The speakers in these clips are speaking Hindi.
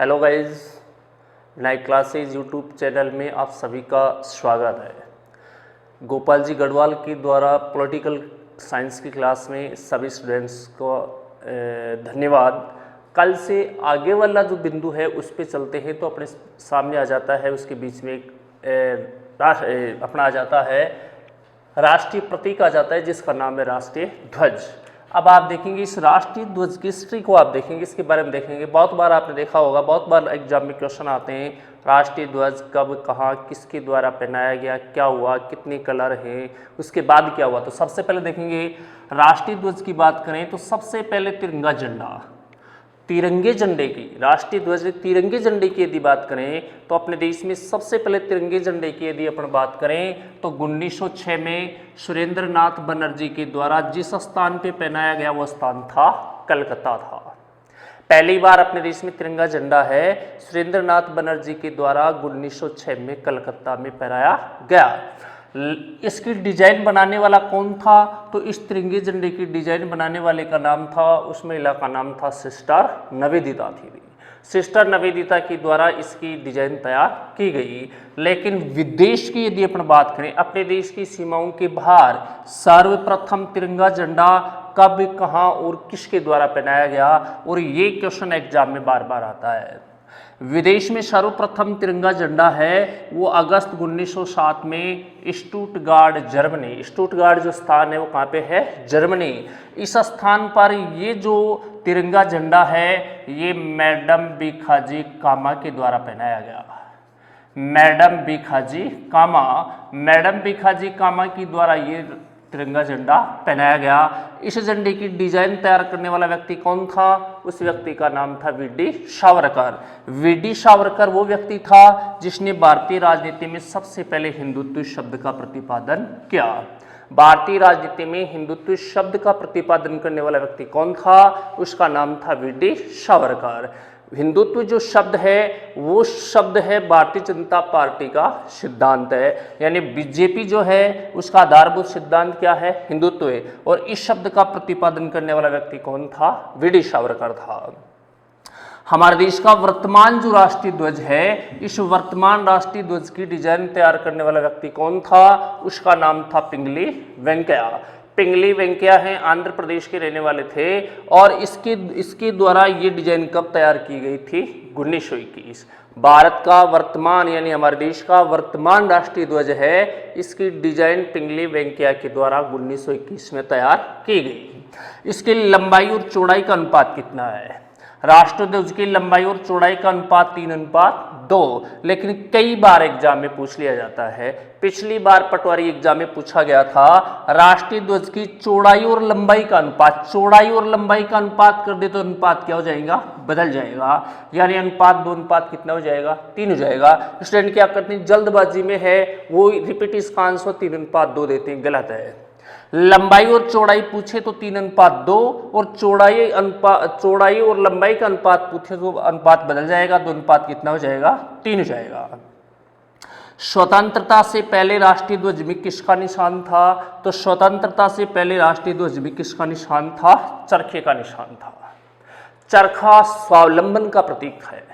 Hello guys, Vinayak classes YouTube channel में आप सभी का स्वागत है। गोपाल जी गढ़वाल के द्वारा पॉलिटिकल साइंस की क्लास में सभी स्टूडेंट्स को धन्यवाद। कल से आगे वाला जो बिंदु है उस पर चलते हैं तो अपने सामने आ जाता है, उसके बीच में अपना आ जाता है राष्ट्रीय प्रतीक आ जाता है जिसका नाम है राष्ट्रीय ध्वज। अब आप देखेंगे इस राष्ट्रीय ध्वज की हिस्ट्री को, आप देखेंगे इसके बारे में देखेंगे। बहुत बार आपने देखा होगा, बहुत बार एग्जाम में क्वेश्चन आते हैं राष्ट्रीय ध्वज कब, कहाँ, किसके द्वारा पहनाया गया, क्या हुआ, कितने कलर हैं, उसके बाद क्या हुआ। तो सबसे पहले देखेंगे राष्ट्रीय ध्वज की बात करें तो सबसे पहले तिरंगा झंडा, तिरंगे झंडे की, राष्ट्रीय ध्वज तिरंगे झंडे की यदि बात करें तो अपने देश में सबसे पहले तिरंगे झंडे की यदि अपन बात करें तो 1906 में सुरेंद्र नाथ बनर्जी के द्वारा जिस स्थान पे पहनाया गया वो स्थान था कलकत्ता था। पहली बार अपने देश में तिरंगा झंडा है सुरेंद्र नाथ बनर्जी के द्वारा 1906 में कलकत्ता में फहराया गया। इसकी डिजाइन बनाने वाला कौन था? तो इस तिरंगे झंडे की डिजाइन बनाने वाले का नाम था, उस महिला का नाम था सिस्टर निवेदिता थी। सिस्टर निवेदिता के द्वारा इसकी डिजाइन तैयार की गई। लेकिन विदेश की यदि अपन बात करें, अपने देश की सीमाओं के बाहर सर्वप्रथम तिरंगा झंडा कब, कहां और किसके द्वारा पहनाया गया, और ये क्वेश्चन एग्जाम में बार बार आता है। विदेश में सर्वप्रथम तिरंगा झंडा है वो अगस्त 1907 में स्टुटगार्ड जर्मनी, स्टुटगार्ड जो स्थान है वो कहाँ पे है? जर्मनी। इस स्थान पर ये जो तिरंगा झंडा है ये मैडम भिखाजी कामा के द्वारा पहनाया गया। मैडम भिखाजी कामा, मैडम भिखाजी कामा के द्वारा ये तिरंगा झंडा पहनाया गया। इस झंडे की डिजाइन तैयार करने वाला व्यक्ति कौन था? उस व्यक्ति का नाम था वी.डी. सावरकर। वी.डी. सावरकर वो व्यक्ति था जिसने भारतीय राजनीति में सबसे पहले हिंदुत्व शब्द का प्रतिपादन किया। भारतीय राजनीति में हिंदुत्व शब्द का प्रतिपादन करने वाला व्यक्ति कौन था? उसका नाम था वी.डी. सावरकर। हिंदुत्व जो शब्द है वो शब्द है भारतीय जनता पार्टी का सिद्धांत है, यानी बीजेपी जो है उसका आधारभूत सिद्धांत क्या है? हिंदुत्व है। और इस शब्द का प्रतिपादन करने वाला व्यक्ति कौन था? वी.डी. सावरकर था। हमारे देश का वर्तमान जो राष्ट्रीय ध्वज है, इस वर्तमान राष्ट्रीय ध्वज की डिजाइन तैयार करने वाला व्यक्ति कौन था? उसका नाम था पिंगली वेंकैया। पिंगली वेंकैया हैं, आंध्र प्रदेश के रहने वाले थे। और इसके द्वारा ये डिजाइन कब तैयार की गई थी? 1921। भारत का वर्तमान यानी हमारे देश का वर्तमान राष्ट्रीय ध्वज है, इसकी डिजाइन पिंगली वेंकैया के द्वारा 1921 में तैयार की गई। इसकी लंबाई और चौड़ाई का अनुपात कितना है? राष्ट्रीय ध्वज की लंबाई और चौड़ाई का अनुपात 3:2। लेकिन कई बार एग्जाम में पूछ लिया जाता है। पिछली बार पटवारी एग्जाम में पूछा गया था राष्ट्रीय ध्वज की चौड़ाई और लंबाई का अनुपात, चौड़ाई और लंबाई का अनुपात कर दे तो अनुपात क्या हो जाएगा? बदल जाएगा। यानी अनुपात 2 अनुपात कितना हो जाएगा? 3 हो जाएगा। स्टूडेंट क्या करते हैं, जल्दबाजी में है वो रिपीट इसका आंसर 3:2 देते हैं, गलत है। लंबाई और चौड़ाई पूछे तो 3:2, और चौड़ाई और लंबाई का अनुपात पूछे तो अनुपात बदल जाएगा। 2 अनुपात कितना हो जाएगा? 3 हो जाएगा। स्वतंत्रता से पहले राष्ट्रीय ध्वज में किसका निशान था? तो स्वतंत्रता से पहले राष्ट्रीय ध्वज में किसका निशान था? चरखे का निशान था। चरखा स्वावलंबन का प्रतीक है।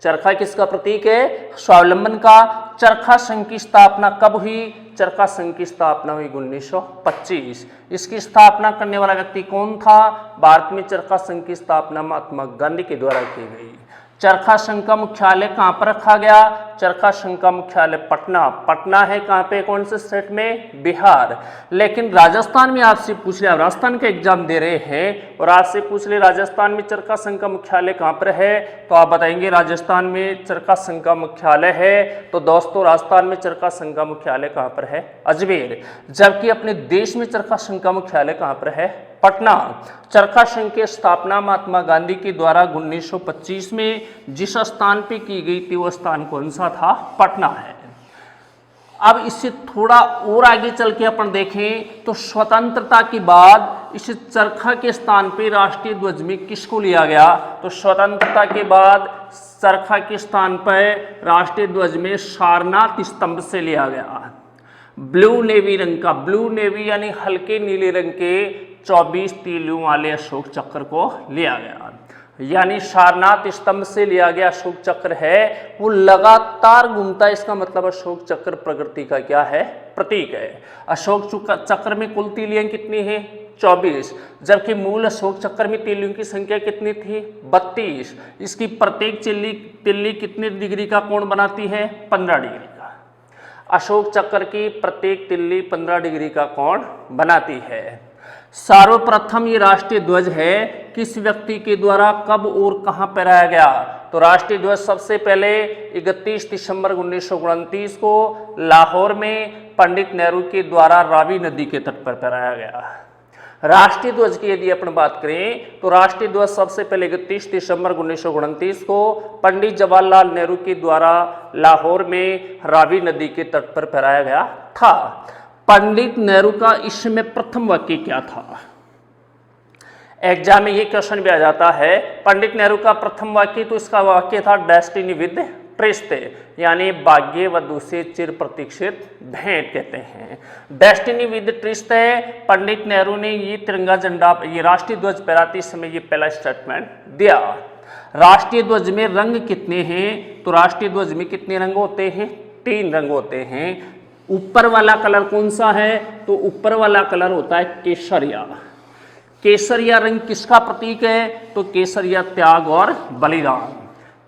चरखा किसका प्रतीक है? स्वावलंबन का। चरखा संघ की स्थापना कब हुई? चरखा संघ की स्थापना हुई 1925। इसकी स्थापना करने वाला व्यक्ति कौन था? भारत में चरखा संघ की स्थापना महात्मा गांधी के द्वारा की गई। चरखा संघ का मुख्यालय कहाँ पर रखा गया? चरखा संघ का मुख्यालय पटना। पटना है कहाँ पे? कौन से स्टेट में? बिहार। लेकिन राजस्थान में आपसे पूछ लिया, राजस्थान का एग्जाम दे रहे हैं और आपसे पूछ ले राजस्थान में चरखा संघ का मुख्यालय कहाँ पर है, तो आप बताएंगे राजस्थान में चरखा संघ का मुख्यालय है। तो दोस्तों राजस्थान में चरखा संघ का मुख्यालय कहाँ पर है? अजमेर। जबकि अपने देश में चरखा संघ का मुख्यालय कहाँ पर है? पटना। चरखा संघ की स्थापना महात्मा गांधी के द्वारा 1925 में जिस स्थान पे की गई थी वो स्थान कौन सा था? पटना है। अब इससे थोड़ा और आगे चल के अपन देखें तो स्वतंत्रता के बाद इस चरखा के स्थान पे राष्ट्रीय ध्वज में किसको लिया गया? तो स्वतंत्रता के बाद चरखा के स्थान पर राष्ट्रीय ध्वज में सारनाथ स्तंभ से लिया गया। ब्लू नेवी रंग का, ब्लू नेवी यानी हल्के नीले रंग के 24 तीलियों वाले अशोक चक्र को लिया गया। यानी सारनाथ स्तंभ से लिया गया अशोक चक्र है वो लगातार घूमता है, इसका मतलब अशोक चक्र प्रगति का क्या है, प्रतीक है। अशोक चक्र में कुल तीलियां कितनी है, 24, जबकि मूल अशोक चक्र में तीलियों की संख्या कितनी थी, 32। इसकी प्रत्येक तिल्ली कितने डिग्री का कोण बनाती है, 15 डिग्री का। अशोक चक्र की प्रत्येक तिल्ली 15 डिग्री का कोण बनाती है। सर्वप्रथम ये राष्ट्रीय ध्वज है किस व्यक्ति के द्वारा कब और कहां फहराया गया, तो राष्ट्रीय ध्वज सबसे पहले 31 दिसंबर 1929 को लाहौर में पंडित नेहरू के द्वारा रावी नदी के तट पर फहराया गया। राष्ट्रीय ध्वज की यदि अपन बात करें तो राष्ट्रीय ध्वज सबसे पहले 31 दिसंबर 1929 को पंडित जवाहरलाल नेहरू के द्वारा लाहौर में रावी नदी के तट पर फहराया गया था। पंडित नेहरू का इसमें प्रथम वाक्य क्या था, एग्जाम में ये क्वेश्चन भी आ जाता है। पंडित नेहरू का प्रथम वाक्य, तो इसका वाक्य था डेस्टिनी विद ट्रिस्ट, यानी भाग्य वधु से चिर प्रतीक्षित भेंट कहते हैं। डेस्टिनी विद ट्रिस्ट है। पंडित नेहरू ने ये तिरंगा झंडा, ये राष्ट्रीय ध्वज फहराते समय ये पहला स्टेटमेंट दिया। राष्ट्रीय ध्वज में रंग कितने हैं, तो राष्ट्रीय ध्वज में कितने रंग होते हैं, 3 रंग होते हैं। ऊपर वाला कलर कौन सा है, तो ऊपर वाला कलर होता है केसरिया। केसरिया रंग किसका प्रतीक है, तो केसरिया त्याग और बलिदान।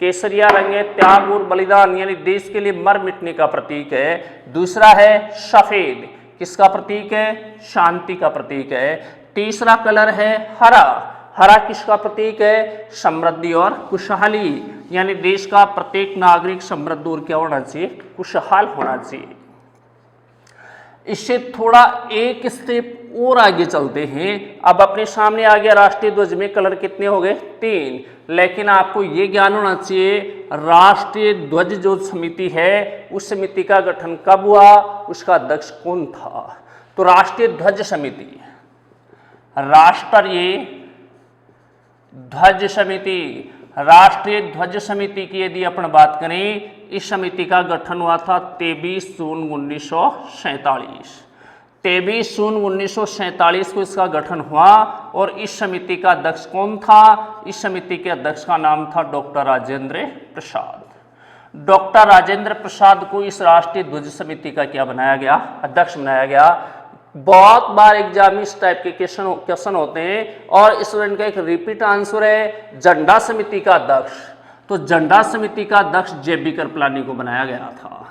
केसरिया रंग है त्याग और बलिदान, यानी देश के लिए मर मिटने का प्रतीक है। दूसरा है सफेद, किसका प्रतीक है, शांति का प्रतीक है। तीसरा कलर है हरा, हरा किसका प्रतीक है, समृद्धि और खुशहाली, यानी देश का प्रत्येक नागरिक समृद्ध और क्या होना चाहिए, खुशहाल होना चाहिए। इससे थोड़ा एक स्टेप और आगे चलते हैं। अब अपने सामने आ गया राष्ट्रीय ध्वज में कलर कितने हो गए, 3, लेकिन आपको ये ज्ञान होना चाहिए राष्ट्रीय ध्वज जो समिति है उस समिति का गठन कब हुआ, उसका अध्यक्ष कौन था, तो राष्ट्रीय ध्वज समिति, राष्ट्रीय ध्वज समिति, राष्ट्रीय ध्वज समिति की यदि अपन बात करें, इस समिति का गठन हुआ था 23 जून 1947। 23 जून 1947 को इसका गठन हुआ और इस समिति का अध्यक्ष कौन था, इस समिति के अध्यक्ष का नाम था डॉक्टर राजेंद्र प्रसाद। डॉक्टर राजेंद्र प्रसाद को इस राष्ट्रीय ध्वज समिति का क्या बनाया गया, अध्यक्ष बनाया गया। बहुत बार एग्जाम में इस टाइप के क्वेश्चन होते हैं और स्टूडेंट का एक रिपीट आंसर है झंडा समिति का अध्यक्ष, तो झंडा समिति का अध्यक्ष जेबी कृपलानी को बनाया गया था।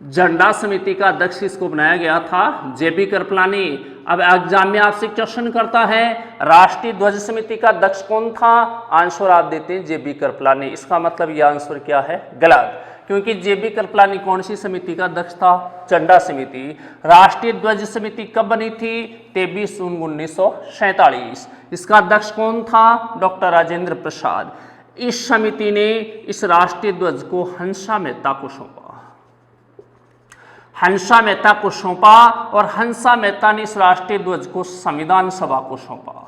झंडा समिति का अध्यक्ष किसको बनाया गया था, जेबी कृपलानी। अब एग्जाम में आपसे क्वेश्चन करता है राष्ट्रीय ध्वज समिति का अध्यक्ष कौन था, आंसर आप देते हैं जेबी कृपलानी, इसका मतलब यह आंसर क्या है, गलत, क्योंकि जेबी कृपलानी कौन सी समिति का अध्यक्ष था, झंडा समिति। राष्ट्रीय ध्वज समिति कब बनी थी, 23 जून 1947। इसका अध्यक्ष कौन था, डॉक्टर राजेंद्र प्रसाद। इस समिति ने इस राष्ट्रीय ध्वज को हंसा मेहता को सौंपा, हंसा मेहता को सौंपा और हंसा मेहता ने इस राष्ट्रीय ध्वज को संविधान सभा को सौंपा,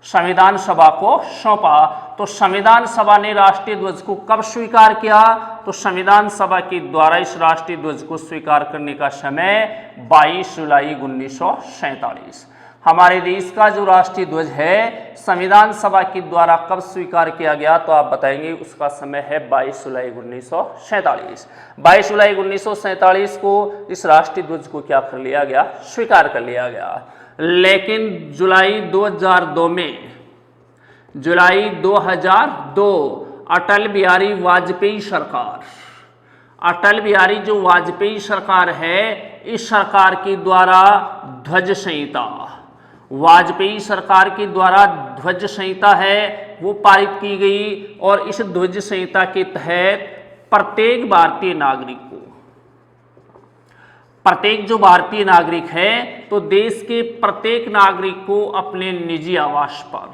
संविधान सभा को सौंपा। तो संविधान सभा ने राष्ट्रीय ध्वज को कब स्वीकार किया, तो संविधान सभा के द्वारा इस राष्ट्रीय ध्वज को स्वीकार करने का समय 22 जुलाई 1947। हमारे देश का जो राष्ट्रीय ध्वज है संविधान सभा के द्वारा कब स्वीकार किया गया, तो आप बताएंगे उसका समय है 22 जुलाई 1947। 22 जुलाई 1947 को इस राष्ट्रीय ध्वज को क्या कर लिया गया, स्वीकार कर लिया गया। लेकिन जुलाई 2002 में, जुलाई 2002 अटल बिहारी वाजपेयी सरकार, अटल बिहारी जो वाजपेयी सरकार है इस सरकार के द्वारा ध्वज संहिता, वाजपेयी सरकार के द्वारा ध्वज संहिता है वो पारित की गई और इस ध्वज संहिता के तहत प्रत्येक भारतीय नागरिक को, प्रत्येक जो भारतीय नागरिक है तो देश के प्रत्येक नागरिक को अपने निजी आवास पर,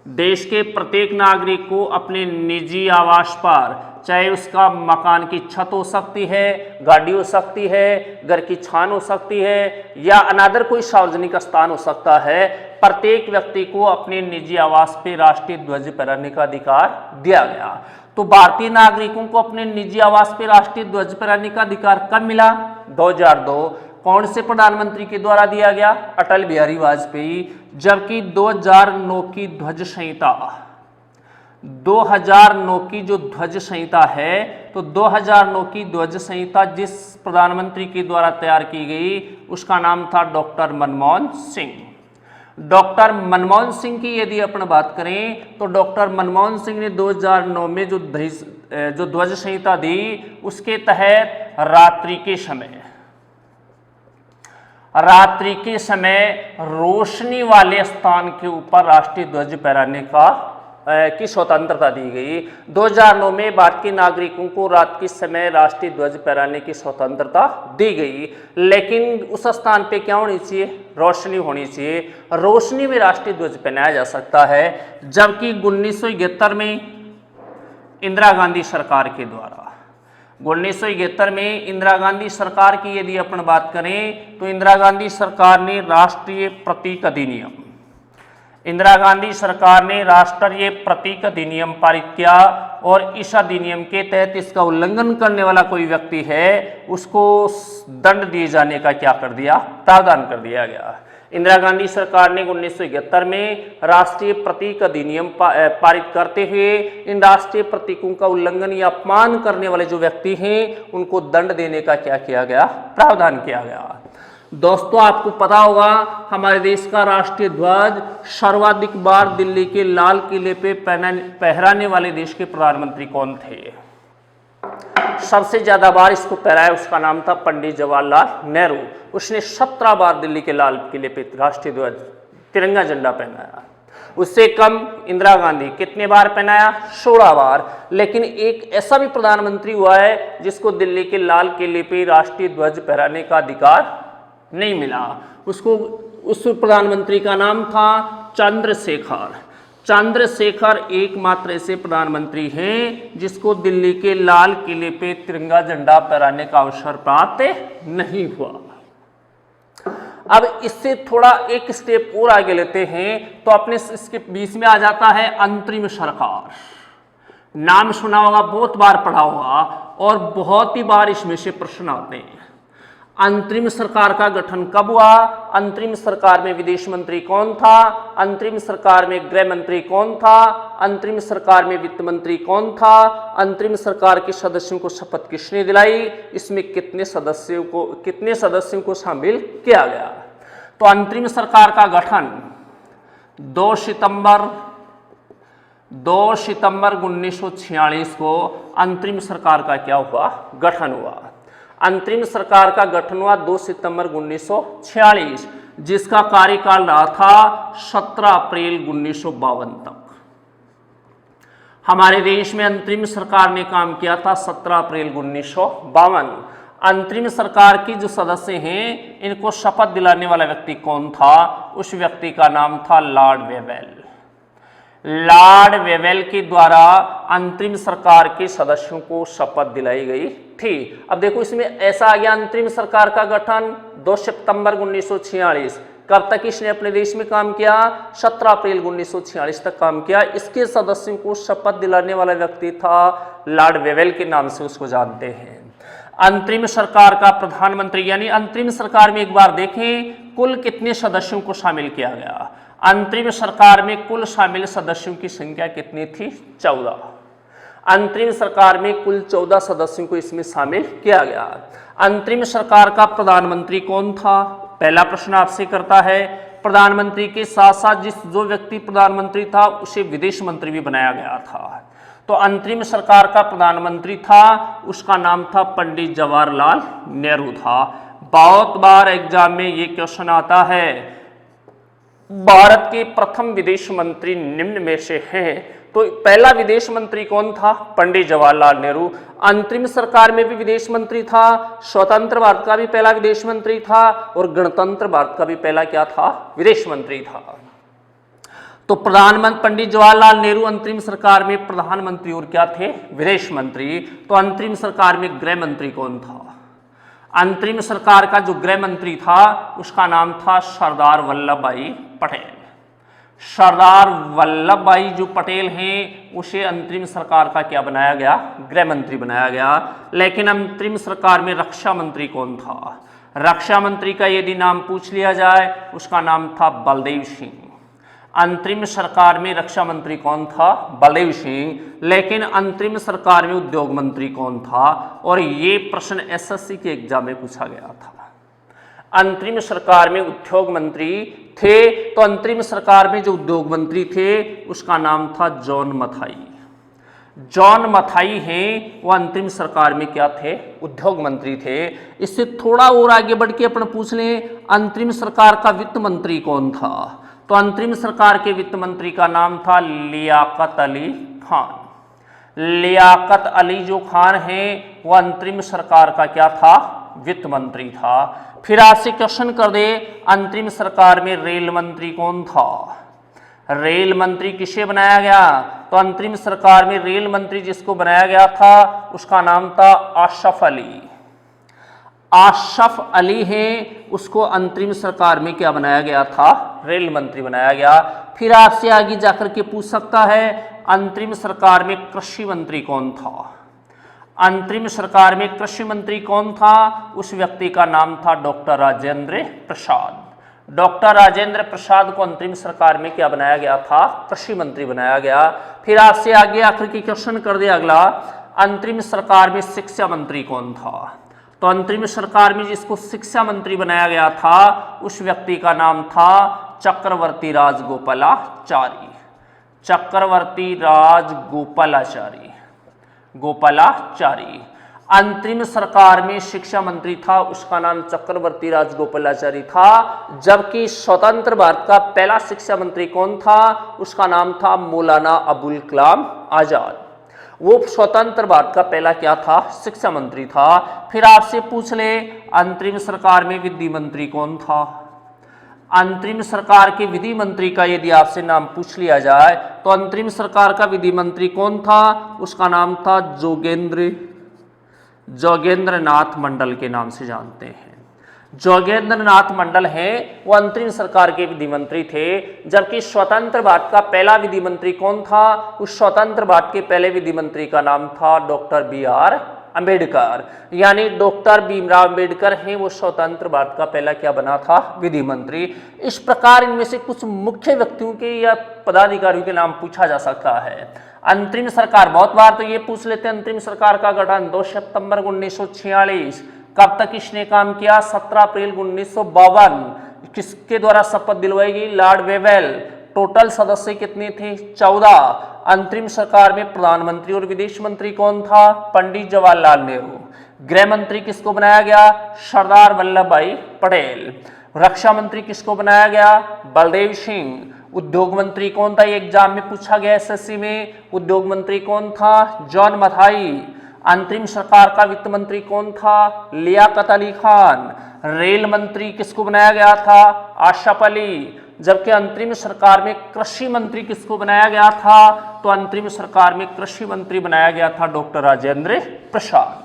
देश के प्रत्येक नागरिक को अपने निजी आवास पर, चाहे उसका मकान की छत हो सकती है, गाड़ी हो सकती है, घर की छान हो सकती है या अनादर कोई सार्वजनिक स्थान हो सकता है, प्रत्येक व्यक्ति को अपने निजी आवास पे राष्ट्रीय ध्वज फहराने का अधिकार दिया गया। तो भारतीय नागरिकों को अपने निजी आवास पे राष्ट्रीय ध्वज फहराने का अधिकार कब मिला, 2002। कौन से प्रधानमंत्री के द्वारा दिया गया, अटल बिहारी वाजपेयी। जबकि 2009 की ध्वज संहिता, 2009 की जो ध्वज संहिता है, तो 2009 की ध्वज संहिता जिस प्रधानमंत्री के द्वारा तैयार की गई उसका नाम था डॉक्टर मनमोहन सिंह। डॉक्टर मनमोहन सिंह की यदि अपन बात करें तो डॉक्टर मनमोहन सिंह ने 2009 में जो ध्वज संहिता दी उसके तहत रात्रि के समय रोशनी वाले स्थान के ऊपर राष्ट्रीय ध्वज फहराने की स्वतंत्रता दी गई। 2009 में भारत के नागरिकों को रात के समय राष्ट्रीय ध्वज फहराने की स्वतंत्रता दी गई, लेकिन उस स्थान पे क्या होनी चाहिए? रोशनी होनी चाहिए। रोशनी में राष्ट्रीय ध्वज पहनाया जा सकता है। जबकि 1971 में इंदिरा गांधी सरकार के द्वारा 1971 में इंदिरा गांधी सरकार की यदि अपन बात करें तो इंदिरा गांधी सरकार ने राष्ट्रीय प्रतीक अधिनियम पारित किया और इस अधिनियम के तहत इसका उल्लंघन करने वाला कोई व्यक्ति है उसको दंड दिए जाने का क्या कर दिया? प्रावधान कर दिया गया। इंदिरा गांधी सरकार ने 1971 में राष्ट्रीय प्रतीक अधिनियम पारित करते हुए इन राष्ट्रीय प्रतीकों का उल्लंघन या अपमान करने वाले जो व्यक्ति हैं उनको दंड देने का क्या किया गया? प्रावधान किया गया। दोस्तों, आपको पता होगा हमारे देश का राष्ट्रीय ध्वज सर्वाधिक बार दिल्ली के लाल किले पे फहराने वाले देश के प्रधानमंत्री कौन थे? सबसे ज्यादा बार इसको फहराया उसका नाम था पंडित जवाहरलाल नेहरू। उसने 17 बार दिल्ली के लाल किले पे राष्ट्रीय ध्वज तिरंगा झंडा पहनाया। उससे कम इंदिरा गांधी कितने बार पहनाया? 16 बार। लेकिन एक ऐसा भी प्रधानमंत्री हुआ है जिसको दिल्ली के लाल किले पे राष्ट्रीय ध्वज फहराने का अधिकार नहीं मिला। उस प्रधानमंत्री का नाम था चंद्रशेखर एकमात्र ऐसे प्रधानमंत्री हैं जिसको दिल्ली के लाल किले पे तिरंगा झंडा फहराने का अवसर प्राप्त नहीं हुआ। अब इससे थोड़ा एक स्टेप और आगे लेते हैं तो अपने इसके बीच में आ जाता है अंतरिम सरकार। नाम सुना होगा, बहुत बार पढ़ा होगा और बहुत ही बार इसमें से प्रश्न आते हैं। अंतरिम सरकार का गठन कब हुआ? अंतरिम सरकार में विदेश मंत्री कौन था? अंतरिम सरकार में गृह मंत्री कौन था? अंतरिम सरकार में वित्त मंत्री कौन था? अंतरिम सरकार के सदस्यों को शपथ किसने दिलाई? इसमें कितने सदस्यों को शामिल किया गया? तो अंतरिम सरकार का गठन 2 सितंबर 1946 को अंतरिम सरकार का क्या हुआ? गठन हुआ। अंतरिम सरकार का गठन हुआ 2 सितंबर 1946, जिसका कार्यकाल रहा था 17 अप्रैल 1952 तक। हमारे देश में अंतरिम सरकार ने काम किया था 17 अप्रैल 1952। अंतरिम सरकार की जो सदस्य हैं इनको शपथ दिलाने वाला व्यक्ति कौन था? उस व्यक्ति का नाम था लॉर्ड वेवेल के द्वारा अंतरिम सरकार के सदस्यों को शपथ दिलाई गई थी। अब देखो इसमें ऐसा आ गया, अंतरिम सरकार का गठन 2 सितंबर 1946। कब तक इसने अपने देश में काम किया? 17 अप्रैल 1946 तक काम किया। इसके सदस्यों को शपथ दिलाने वाला व्यक्ति था लॉर्ड वेवेल के नाम से उसको जानते हैं। अंतरिम सरकार का प्रधानमंत्री, यानी अंतरिम सरकार में एक बार देखें कुल कितने सदस्यों को शामिल किया गया। अंतरिम सरकार में कुल शामिल सदस्यों की संख्या कितनी थी? 14। अंतरिम सरकार में कुल 14 सदस्यों को इसमें शामिल किया गया। अंतरिम सरकार का प्रधानमंत्री कौन था? पहला प्रश्न आपसे करता है। प्रधानमंत्री के साथ साथ जो व्यक्ति प्रधानमंत्री था उसे विदेश मंत्री भी बनाया गया था। तो अंतरिम सरकार का प्रधानमंत्री था, उसका नाम था पंडित जवाहरलाल नेहरू था। बहुत बार एग्जाम में ये क्वेश्चन आता है, भारत के प्रथम विदेश मंत्री निम्न में से हैं, तो पहला विदेश मंत्री कौन था? पंडित जवाहरलाल नेहरू। अंतरिम सरकार में भी विदेश मंत्री था, स्वतंत्र भारत का भी पहला विदेश मंत्री था और गणतंत्र भारत का भी पहला क्या था? विदेश मंत्री था। तो प्रधानमंत्री पंडित जवाहरलाल नेहरू अंतरिम सरकार में प्रधानमंत्री और क्या थे? विदेश मंत्री। तो अंतरिम सरकार में गृह मंत्री कौन था? अंतरिम सरकार का जो गृह मंत्री था उसका नाम था सरदार वल्लभ भाई पटेल। सरदार वल्लभ भाई जो पटेल हैं उसे अंतरिम सरकार का क्या बनाया गया? गृह मंत्री बनाया गया। लेकिन अंतरिम सरकार में रक्षा मंत्री कौन था? रक्षा मंत्री का यदि नाम पूछ लिया जाए उसका नाम था बलदेव सिंह। अंतरिम सरकार में रक्षा मंत्री कौन था? बलदेव सिंह। लेकिन अंतरिम सरकार में उद्योग मंत्री कौन था? और ये प्रश्न एसएससी के एग्जाम में पूछा गया था। अंतरिम सरकार में उद्योग मंत्री थे, तो अंतरिम सरकार में जो उद्योग मंत्री थे उसका नाम था जॉन मथाई। जॉन मथाई हैं, वो अंतरिम सरकार में क्या थे? उद्योग मंत्री थे। इससे थोड़ा और आगे बढ़ के अपन पूछ लें, अंतरिम सरकार का वित्त मंत्री कौन था? तो अंतरिम सरकार के वित्त मंत्री का नाम था लियाकत अली खान। लियाकत अली जो खान हैं, वो अंतरिम सरकार का क्या था? वित्त मंत्री था। फिर आपसे क्वेश्चन कर दे, अंतरिम सरकार में रेल मंत्री कौन था? रेल मंत्री किसे बनाया गया? तो अंतरिम सरकार में रेल मंत्री जिसको बनाया गया था उसका नाम था आशफ अली। आशफ अली हैं, उसको अंतरिम सरकार में क्या बनाया गया था? रेल मंत्री बनाया गया। फिर आपसे आगे जाकर के पूछ सकता है, अंतरिम सरकार में कृषि मंत्री कौन था? अंतरिम सरकार में कृषि मंत्री कौन था? उस व्यक्ति का नाम था डॉक्टर राजेंद्र प्रसाद। डॉक्टर राजेंद्र प्रसाद को अंतरिम सरकार में क्या बनाया गया था? कृषि मंत्री बनाया गया। फिर आपसे आगे आखिर की क्वेश्चन कर दिया अगला, अंतरिम सरकार में शिक्षा मंत्री कौन था? तो अंतरिम सरकार में जिसको शिक्षा मंत्री बनाया गया था उस व्यक्ति का नाम था चक्रवर्ती राजगोपालाचारी। चक्रवर्ती राजगोपालाचारी, गोपालाचारी। अंतरिम सरकार में शिक्षा मंत्री था, उसका नाम चक्रवर्ती राजगोपालाचारी था। जबकि स्वतंत्र भारत का पहला शिक्षा मंत्री कौन था? उसका नाम था मौलाना अबुल कलाम आजाद। वो स्वतंत्र भारत का पहला क्या था? शिक्षा मंत्री था। फिर आपसे पूछ ले, अंतरिम सरकार में विधि मंत्री कौन था? अंतरिम सरकार के विधि मंत्री का यदि आपसे नाम पूछ लिया जाए तो अंतरिम सरकार का विधि मंत्री कौन था? उसका नाम था जोगेंद्र नाथ मंडल के नाम से जानते हैं। जोगेंद्र नाथ मंडल हैं, वो अंतरिम सरकार के विधि मंत्री थे। जबकि स्वतंत्र भारत का पहला विधि मंत्री कौन था? उस स्वतंत्र भारत के पहले विधि मंत्री का नाम था डॉक्टर बी.आर. अंबेडकर। यानी डॉक्टर भीमराव अंबेडकर हैं, वो स्वतंत्र भारत का पहला क्या बना था? विधि मंत्री। इस प्रकार इनमें से कुछ मुख्य व्यक्तियों के या पदाधिकारियों के नाम पूछा जा सकता है। अंतरिम सरकार बहुत बार तो ये पूछ लेते हैं, अंतरिम सरकार का गठन 2 सितंबर 1946। कब तक इसने काम किया? 17 अप्रैल 1952। किसके द्वारा शपथ दिलवाई गई? Lord Wavell. टोटल सदस्य कितने थे? 14। अंतरिम सरकार में प्रधानमंत्री और विदेश मंत्री कौन था? पंडित जवाहरलाल नेहरू। गृह मंत्री किसको बनाया गया? सरदार वल्लभ भाई पटेल। रक्षा मंत्री किसको बनाया गया? बलदेव सिंह। उद्योग मंत्री कौन था? ये एग्जाम में पूछा गया एसएससी में। उद्योग मंत्री कौन था? जॉन मथाई। अंतरिम सरकार का वित्त मंत्री कौन था? लियाकत अली खान। रेल मंत्री किसको बनाया गया था? आशफ अली। जबकि अंतरिम सरकार में कृषि मंत्री किसको बनाया गया था? तो अंतरिम सरकार में कृषि मंत्री बनाया गया था डॉक्टर राजेंद्र प्रसाद।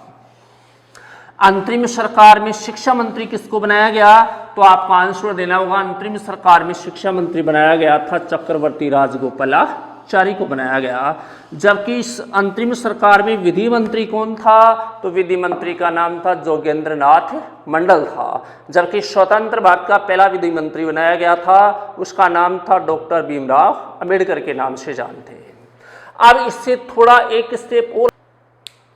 अंतरिम सरकार में शिक्षा मंत्री किसको बनाया गया? तो आपका आंसर देना होगा, अंतरिम सरकार में शिक्षा मंत्री बनाया गया था चक्रवर्ती राजगोपालाचारी को बनाया गया। जबकि इस अंतरिम सरकार में विधि मंत्री कौन था? तो विधि मंत्री का नाम था जोगेंद्र नाथ मंडल था। जबकि स्वतंत्र भारत का पहला विधि मंत्री बनाया गया था, उसका नाम था डॉक्टर भीमराव अंबेडकर के नाम से जानते हैं। अब इससे थोड़ा एक स्टेप और,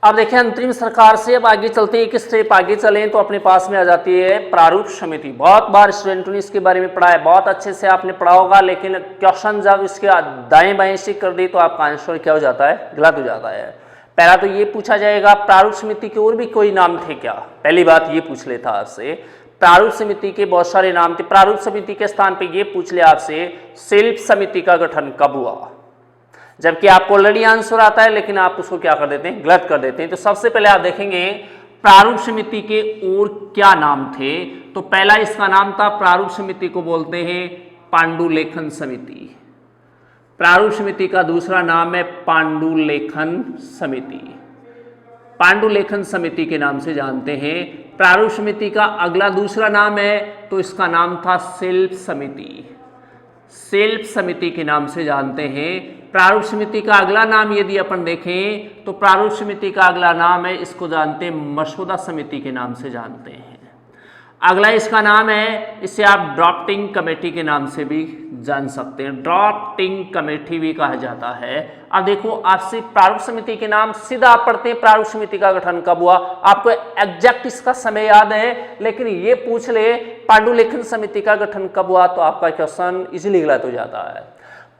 अब देखें अंतरिम सरकार से अब आगे चलते हैं, एक स्टेप आगे चलें तो अपने पास में आ जाती है प्रारूप समिति। बहुत बार स्टूडेंटों ने इसके बारे में पढ़ा है, बहुत अच्छे से आपने पढ़ा होगा, लेकिन क्वेश्चन जब इसके दाएं बाएं से कर दी तो आपका आंसर क्या हो जाता है? गलत हो जाता है। पहला तो ये पूछा जाएगा प्रारूप समिति के और भी कोई नाम थे क्या? पहली बात ये पूछ लेता आपसे। प्रारूप समिति के बहुत सारे नाम थे। प्रारूप समिति के स्थान पर ये पूछ ले आपसे, शिल्प समिति का गठन कब हुआ? जबकि आपको ऑलरेडी आंसर आता है, लेकिन आप उसको क्या कर देते हैं? गलत कर देते हैं। तो सबसे पहले आप देखेंगे प्रारूप समिति के और क्या नाम थे। तो पहला इसका नाम था, प्रारूप समिति को बोलते हैं पांडुलेखन समिति। प्रारूप समिति का दूसरा नाम है पांडुलेखन समिति। पांडुलेखन समिति के नाम से जानते हैं। प्रारूप समिति का अगला दूसरा नाम है तो इसका नाम था शिल्प समिति। शिल्प समिति के नाम से जानते हैं। प्रारूप समिति का अगला नाम यदि अपन देखें तो प्रारूप समिति का अगला नाम है, इसको जानते हैं मसौदा समिति के नाम से जानते हैं। अगला इसका नाम है, इसे आप ड्राफ्टिंग कमेटी के नाम से भी जान सकते हैं, ड्राफ्टिंग कमेटी भी कहा जाता है। अब देखो आपसे प्रारूप समिति के नाम सीधा आप पढ़ते हैं, प्रारूप समिति का गठन कब हुआ, आपको एग्जैक्ट इसका समय याद है, लेकिन ये पूछ ले पांडुलेखन समिति का गठन कब हुआ तो आपका क्वेश्चन इजीली गलत हो जाता है।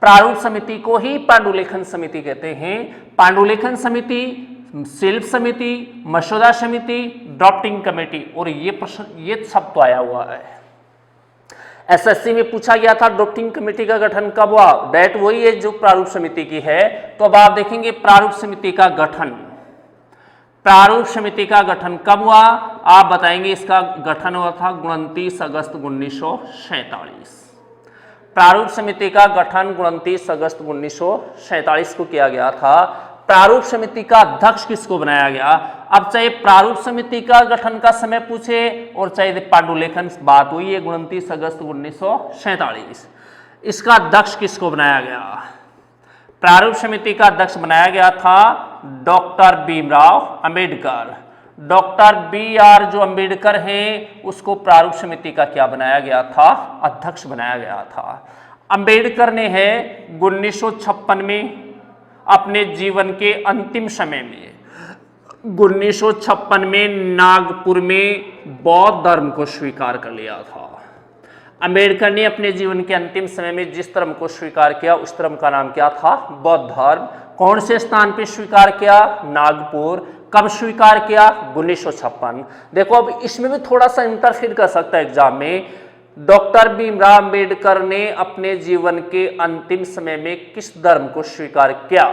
प्रारूप समिति को ही पांडुलेखन समिति कहते हैं। पांडुलेखन समिति, शिल्प समिति, मसौदा समिति, ड्राफ्टिंग कमेटी, और ये प्रश्न ये सब तो आया हुआ है। एसएससी में पूछा गया था ड्राफ्टिंग कमेटी का गठन कब हुआ, डेट वही है जो प्रारूप समिति की है। तो अब आप देखेंगे प्रारूप समिति का गठन, प्रारूप समिति का गठन कब हुआ, आप बताएंगे इसका गठन हुआ था 29 अगस्त 1947। प्रारूप समिति का गठन 29 अगस्त 1947 को किया गया था। प्रारूप समिति का अध्यक्ष किसको बनाया गया, अब चाहे प्रारूप समिति का गठन का समय पूछे और चाहे पांडुलेखन, बात हुई है 29 अगस्त 1947। इसका अध्यक्ष किसको बनाया गया, प्रारूप समिति का अध्यक्ष बनाया गया था doctor Bhimrao Ambedkar. Doctor BR जो अंबेडकर हैं उसको प्रारूप समिति का क्या बनाया गया था, अध्यक्ष बनाया गया था। अंबेडकर ने है 1956 में अपने जीवन के अंतिम समय में 1956 में नागपुर में बौद्ध धर्म को स्वीकार कर लिया था। अंबेडकर ने अपने जीवन के अंतिम समय में जिस धर्म को स्वीकार किया उस धर्म का नाम क्या था, बौद्ध धर्म। कौन से स्थान पे स्वीकार किया, नागपुर। कब स्वीकार किया, 1956। देखो अब इसमें भी थोड़ा सा इंटरफेयर कर सकता है एग्जाम में। डॉक्टर भीमराव अंबेडकर ने अपने जीवन के अंतिम समय में किस धर्म को स्वीकार किया,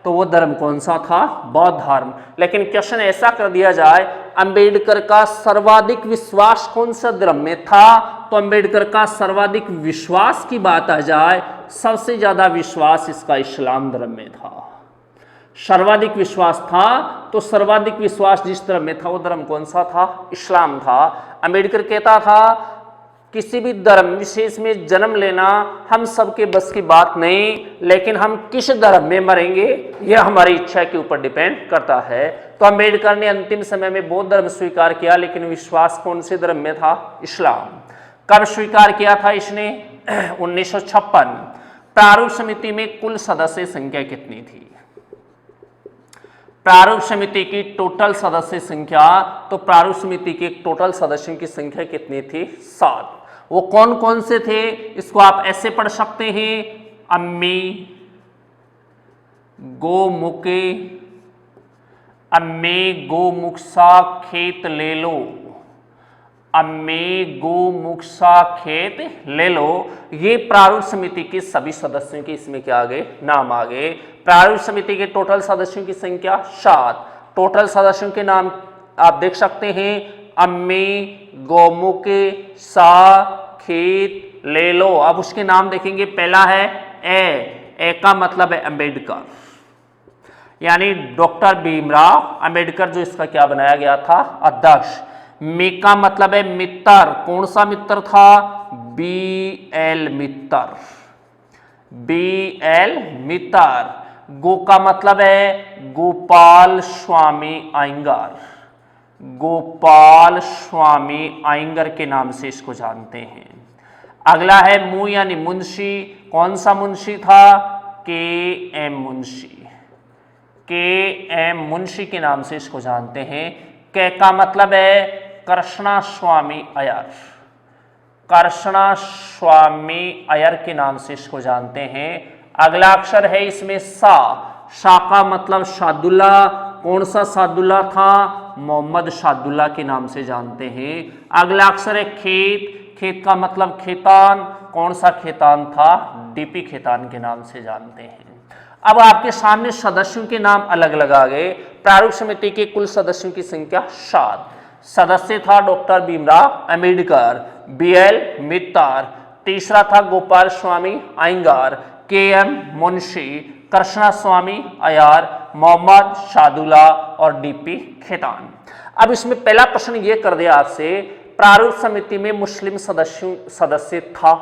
तो वो धर्म कौन सा था, बौद्ध धर्म। लेकिन क्वेश्चन ऐसा कर दिया जाए अंबेडकर का सर्वाधिक विश्वास कौन सा धर्म में था, तो अंबेडकर का सर्वाधिक विश्वास की बात आ जाए, सबसे ज्यादा विश्वास इसका इस्लाम धर्म में था। सर्वाधिक विश्वास था तो सर्वाधिक विश्वास जिस धर्म में था वो धर्म कौन सा था, इस्लाम था। अंबेडकर कहता था किसी भी धर्म विशेष में जन्म लेना हम सबके बस की बात नहीं, लेकिन हम किस धर्म में मरेंगे यह हमारी इच्छा के ऊपर डिपेंड करता है। तो अंबेडकर ने अंतिम समय में बौद्ध धर्म स्वीकार किया, लेकिन विश्वास कौन से धर्म में था, इस्लाम। कब स्वीकार किया था इसने, 1956। प्रारूप समिति में कुल सदस्य संख्या कितनी थी, प्रारूप समिति की टोटल सदस्य संख्या, तो प्रारूप समिति के टोटल सदस्यों की संख्या कितनी थी, 7। वो कौन कौन से थे, इसको आप ऐसे पढ़ सकते हैं, अम्मी, गोमुखे, अम्मे गोमुखसा खेत ले लो, अम्मे गोमुखसा खेत ले लो। ये प्रारूप समिति के सभी सदस्यों के इसमें क्या आ गए, नाम आ गए। प्रारूप समिति के टोटल सदस्यों की संख्या 7। टोटल सदस्यों के नाम आप देख सकते हैं, अम्मी, गोमुखे, सा, खेत ले लो। अब उसके नाम देखेंगे, पहला है ए का मतलब है अंबेडकर, यानी डॉक्टर भीमराव अंबेडकर जो इसका क्या बनाया गया था, अध्यक्ष। मी का मतलब है मित्र, कौन सा मित्र था, BL मित्र, BL मित्र। गो का मतलब है गोपाल स्वामी अयंगार, गोपाल स्वामी अयंगार के नाम से इसको जानते हैं। अगला है मु यानी मुंशी, कौन सा मुंशी था, KM मुंशी, KM मुंशी के नाम से इसको जानते हैं। के का मतलब है कृष्णा स्वामी अय्यर, कृष्णा स्वामी अय्यर के नाम से इसको जानते हैं। अगला अक्षर है इसमें सा, सा का मतलब सादुल्ला, कौन सा सादुल्ला था, मोहम्मद सादुल्ला के नाम से जानते हैं। अगला अक्षर है खेत, खेत का मतलब खेतान, कौन सा खेतान था, DP खेतान के नाम से जानते हैं। अब आपके सामने सदस्यों के नाम अलग अलग आ गए। प्रारूप समिति के कुल सदस्यों की संख्या 7। सदस्य था डॉक्टर भीमराव अंबेडकर, BL मित्र, तीसरा था गोपाल स्वामी अयंगार, KM मुंशी, कृष्णा स्वामी अय्यर, मोहम्मद सादुल्ला और DP खेतान। अब इसमें पहला प्रश्न ये कर दिया आपसे, प्रारूप समिति में मुस्लिम सदस्य था।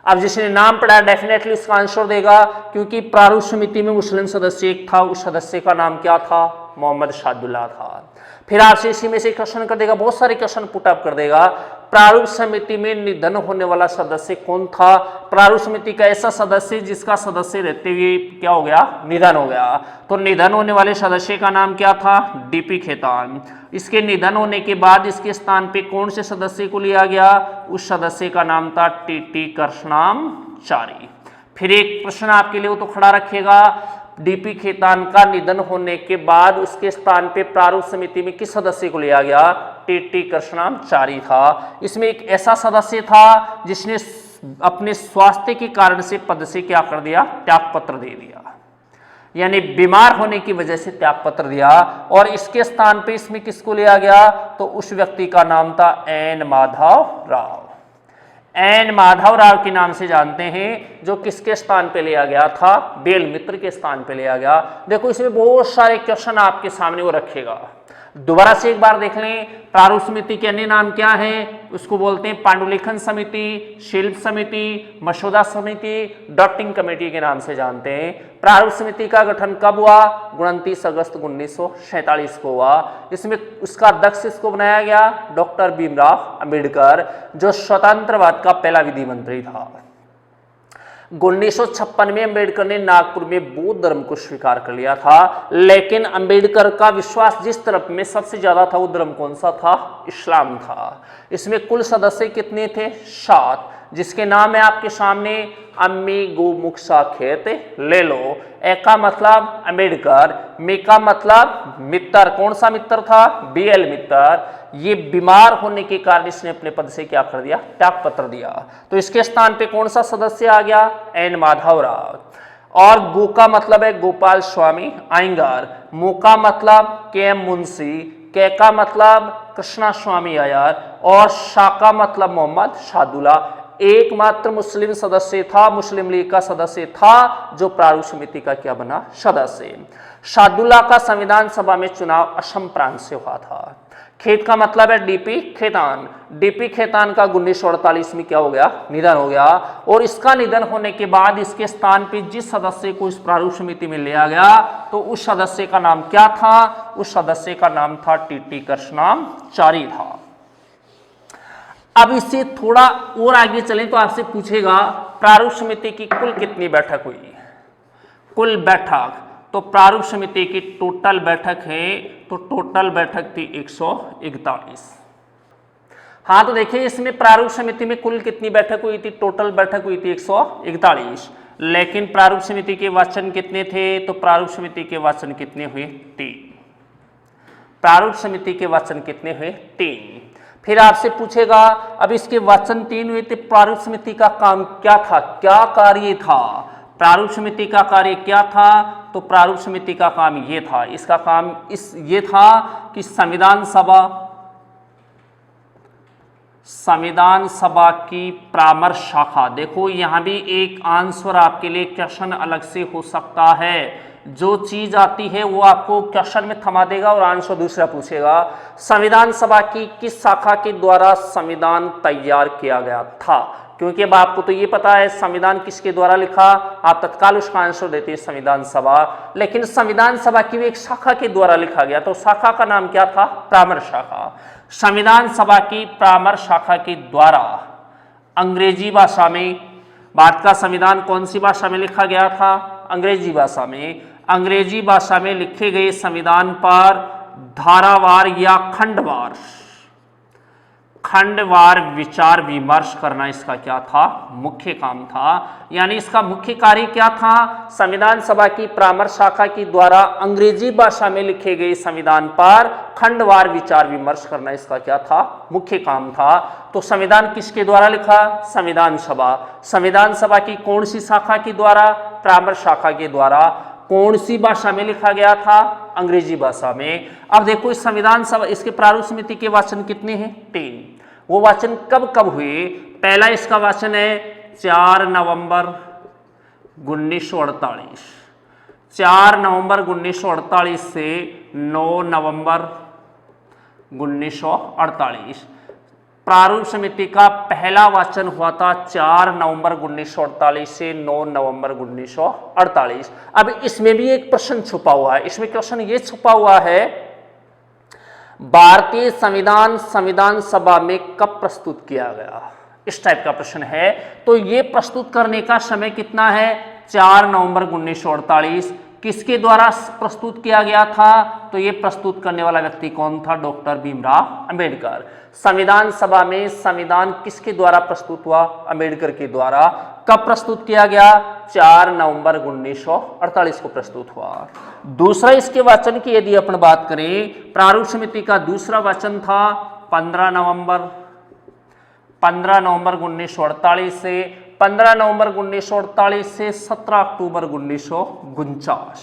अब जिसने नाम पढ़ा डेफिनेटली उसका आंसर देगा, क्योंकि प्रारूप समिति में मुस्लिम सदस्य एक था, उस सदस्य का नाम क्या था, मोहम्मद शादुल्लाह था। फिर आपसे इसी में से क्वेश्चन कर देगा, बहुत सारे क्वेश्चन पुट अप कर देगा, प्रारूप समिति में निधन होने वाला सदस्य कौन था? प्रारूप समिति का ऐसा सदस्य जिसका सदस्य रहते हुए क्या हो गया, निधन हो गया। तो निधन होने वाले सदस्य का नाम क्या था? डीपी खेतान। इसके निधन होने के बाद इसके स्थान पे कौन से सदस्य को लिया गया? उस सदस्य का नाम था टीटी कृष्णाचारी। फिर एक प्रश्न आपके लिए वो तो खड़ा रखेगा, डीपी खेतान का निधन होने के बाद उसके स्थान पे प्रारूप समिति में किस सदस्य को लिया गया? टीटी कृष्णाचारी था। इसमें एक ऐसा सदस्य था जिसने अपने स्वास्थ्य के कारण से पद से क्या कर दिया? त्यागपत्र दे दिया, यानी बीमार होने की वजह से त्यागपत्र दिया। और इसके स्थान पे इसमें किसको लिया गया? तो उस व्यक्ति का नाम था एन माधव राव। एन माधव राव के नाम से जानते हैं, जो किसके स्थान पे लिया गया था? बेल मित्र के स्थान पे लिया गया। देखो इसमें बहुत सारे क्वेश्चन आपके सामने वो रखेगा, दोबारा से एक बार देख लें। प्रारूप समिति के अन्य नाम क्या है? उसको बोलते हैं पांडुलिखन समिति, शिल्प समिति, मसौदा समिति, ड्राफ्टिंग कमेटी के नाम से जानते हैं। प्रारूप समिति का गठन कब हुआ? 29 अगस्त 1947 को हुआ। इसमें उसका अध्यक्ष इसको बनाया गया डॉक्टर भीमराव अंबेडकर, जो स्वतंत्रवाद का पहला विधि मंत्री था। 1956 में अंबेडकर ने नागपुर में बौद्ध धर्म को स्वीकार कर लिया था, लेकिन अंबेडकर का विश्वास जिस तरफ में सबसे ज्यादा था वो धर्म कौन सा था? इस्लाम था। इसमें कुल सदस्य कितने थे? 7, जिसके नाम है आपके सामने अम्मी गोमुख साखेत ले लो। ए का मतलब अंबेडकर, मी का मतलब मित्र। कौन सा मित्र था? बीएल मित्र। ये बीमार होने के कारण इसने अपने पद से क्या कर दिया? त्यागपत्र दिया। तो इसके स्थान पे कौन सा सदस्य आ गया? एन माधव राव। और गो का मतलब है गोपाल स्वामी अयंगार, मु का मतलब के एम मुंशी, के का मतलब कृष्णा स्वामी अय्यर और शा का मतलब मोहम्मद शादुल्लाह। एकमात्र मुस्लिम सदस्य था, मुस्लिम लीग का सदस्य था, जो प्रारूप समिति का क्या बना? सदस्य। शादुल्लाह का संविधान सभा में चुनाव असम प्रांत से हुआ था। खेत का मतलब है डीपी खेतान। डीपी खेतान का 1948 में क्या हो गया? निधन हो गया। और इसका निधन होने के बाद इसके स्थान पे जिस सदस्य को इस प्रारूप समिति में लिया गया, तो उस सदस्य का नाम क्या था? उस सदस्य का नाम था टीटी कृष्णाचारी था। अब इससे थोड़ा और आगे चलें तो आपसे पूछेगा प्रारूप समिति की कुल कितनी बैठक हुई? कुल बैठक, तो प्रारूप समिति की टोटल बैठक है, तो टोटल बैठक थी 141। हाँ, तो देखिए इसमें प्रारूप समिति में कुल कितनी बैठक हुई थी? टोटल बैठक हुई थी 141। लेकिन प्रारूप समिति के वाचन कितने थे? तो प्रारूप समिति के वाचन कितने हुए? 3। प्रारूप समिति के वाचन कितने हुए? 3। फिर आपसे पूछेगा अब इसके वाचन 3 हुए थे, प्रारूप समिति का काम क्या था? क्या कार्य था? प्रारूप समिति का कार्य क्या था? तो प्रारूप समिति का काम ये था, इसका काम ये था कि संविधान सभा की परामर्श शाखा। देखो यहां भी एक आंसर आपके लिए क्वेश्चन अलग से हो सकता है, जो चीज आती है वो आपको क्वेश्चन में थमा देगा और आंसर दूसरा पूछेगा। संविधान सभा की किस शाखा के द्वारा संविधान तैयार किया गया था? क्योंकि अब आपको तो ये पता है संविधान किसके द्वारा लिखा, आप तत्काल उसका आंसर देते हैं संविधान सभा, लेकिन संविधान सभा की भी एक शाखा के द्वारा लिखा गया, तो शाखा का नाम क्या था? परामर्श शाखा। संविधान सभा की परामर्श शाखा के द्वारा अंग्रेजी भाषा में, भारत का संविधान कौन सी भाषा में लिखा गया था? अंग्रेजी भाषा में। अंग्रेजी भाषा में लिखे गए संविधान पर धारावार या खंडवार विचार विमर्श करना इसका क्या था? मुख्य काम था। यानी इसका मुख्य कार्य क्या था? संविधान सभा की परामर्श शाखा के द्वारा अंग्रेजी भाषा में लिखे गए संविधान पर खंडवार विचार विमर्श करना इसका क्या था? मुख्य काम था। तो संविधान किसके द्वारा लिखा? संविधान सभा। संविधान सभा की कौन सी शाखा के द्वारा? परामर्श शाखा के द्वारा। कौन सी भाषा में लिखा गया था? अंग्रेजी भाषा में। अब देखो इस संविधान सभा, इसके प्रारूप समिति के वाचन कितने हैं? 3। वो वाचन कब कब हुए? पहला इसका वाचन है 4 नवंबर 1948। 4 नवंबर 1948 से 9 नवंबर 1948। प्रारूप समिति का पहला वाचन हुआ था 4 नवंबर 1948 से 9 नवंबर 1948। अब इसमें भी एक प्रश्न छुपा हुआ है। इसमें क्वेश्चन ये छुपा हुआ है, भारतीय संविधान संविधान सभा में कब प्रस्तुत किया गया, इस टाइप का प्रश्न है। तो ये प्रस्तुत करने का समय कितना है, 4 नवंबर 1948। किसके द्वारा प्रस्तुत किया गया था, तो ये प्रस्तुत करने वाला व्यक्ति कौन था, डॉक्टर भीमराव अंबेडकर। संविधान सभा में संविधान किसके द्वारा प्रस्तुत हुआ, अंबेडकर के द्वारा। कब प्रस्तुत किया गया, 4 नवंबर 1948 को प्रस्तुत हुआ। दूसरा इसके वाचन की यदि अपन बात करें, प्रारूप समिति का दूसरा वाचन था 15 नवंबर 1948 से 15 नवंबर 1948 से 17 अक्टूबर 1949।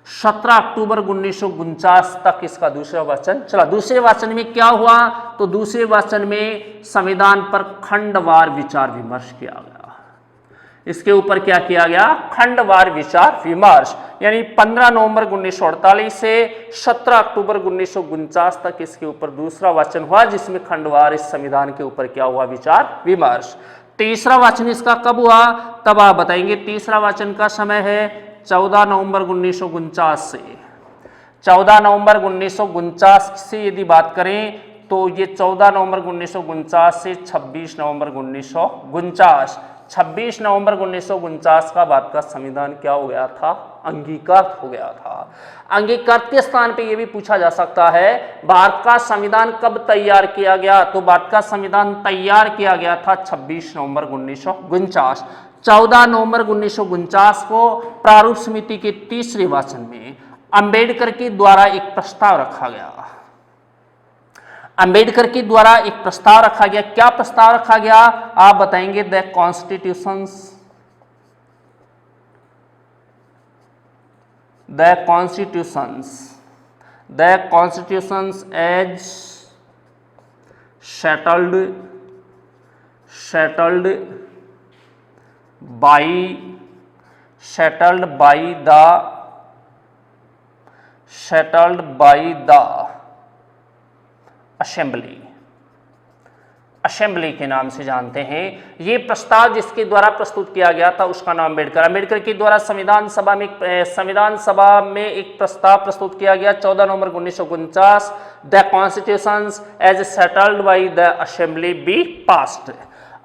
17 अक्टूबर 1949 तक इसका दूसरा वाचन चला। दूसरे वाचन में क्या हुआ, तो दूसरे वाचन में संविधान पर खंडवार विचार विमर्श किया गया। इसके ऊपर क्या किया गया, खंडवार विचार विमर्श। यानी 15 नवंबर 1948 से 17 अक्टूबर 1949 तक इसके ऊपर दूसरा वाचन हुआ, जिसमें खंडवार इस संविधान के ऊपर क्या हुआ, विचार विमर्श। तीसरा वाचन इसका कब हुआ, तब आप बताएंगे। तीसरा वाचन का समय है 14 नवंबर 1949 से 14 नवंबर 1949 से यदि बात करें तो ये 14 नवंबर 1949 से 26 नवंबर 1949। 26 नवंबर 1949 का भारत का संविधान क्या हो गया था, अंगीकृत हो गया था। अंगीकृत के स्थान पे ये भी पूछा जा सकता है, भारत का संविधान कब तैयार किया गया, तो भारत का संविधान तैयार किया गया था 26 नवंबर 1949। 14 नवंबर 1949 को प्रारूप समिति के तीसरे वाचन में अंबेडकर के द्वारा एक प्रस्ताव रखा गया। अंबेडकर के द्वारा एक प्रस्ताव रखा गया। क्या प्रस्ताव रखा गया, आप बताएंगे। The constitutions as settled by the assembly के नाम से जानते हैं। ये प्रस्ताव जिसके द्वारा प्रस्तुत किया गया था उसका नाम अंबेडकर के द्वारा संविधान सभा में एक प्रस्ताव प्रस्तुत किया गया 14 नवंबर 1949। The constitutions as settled by the assembly be passed.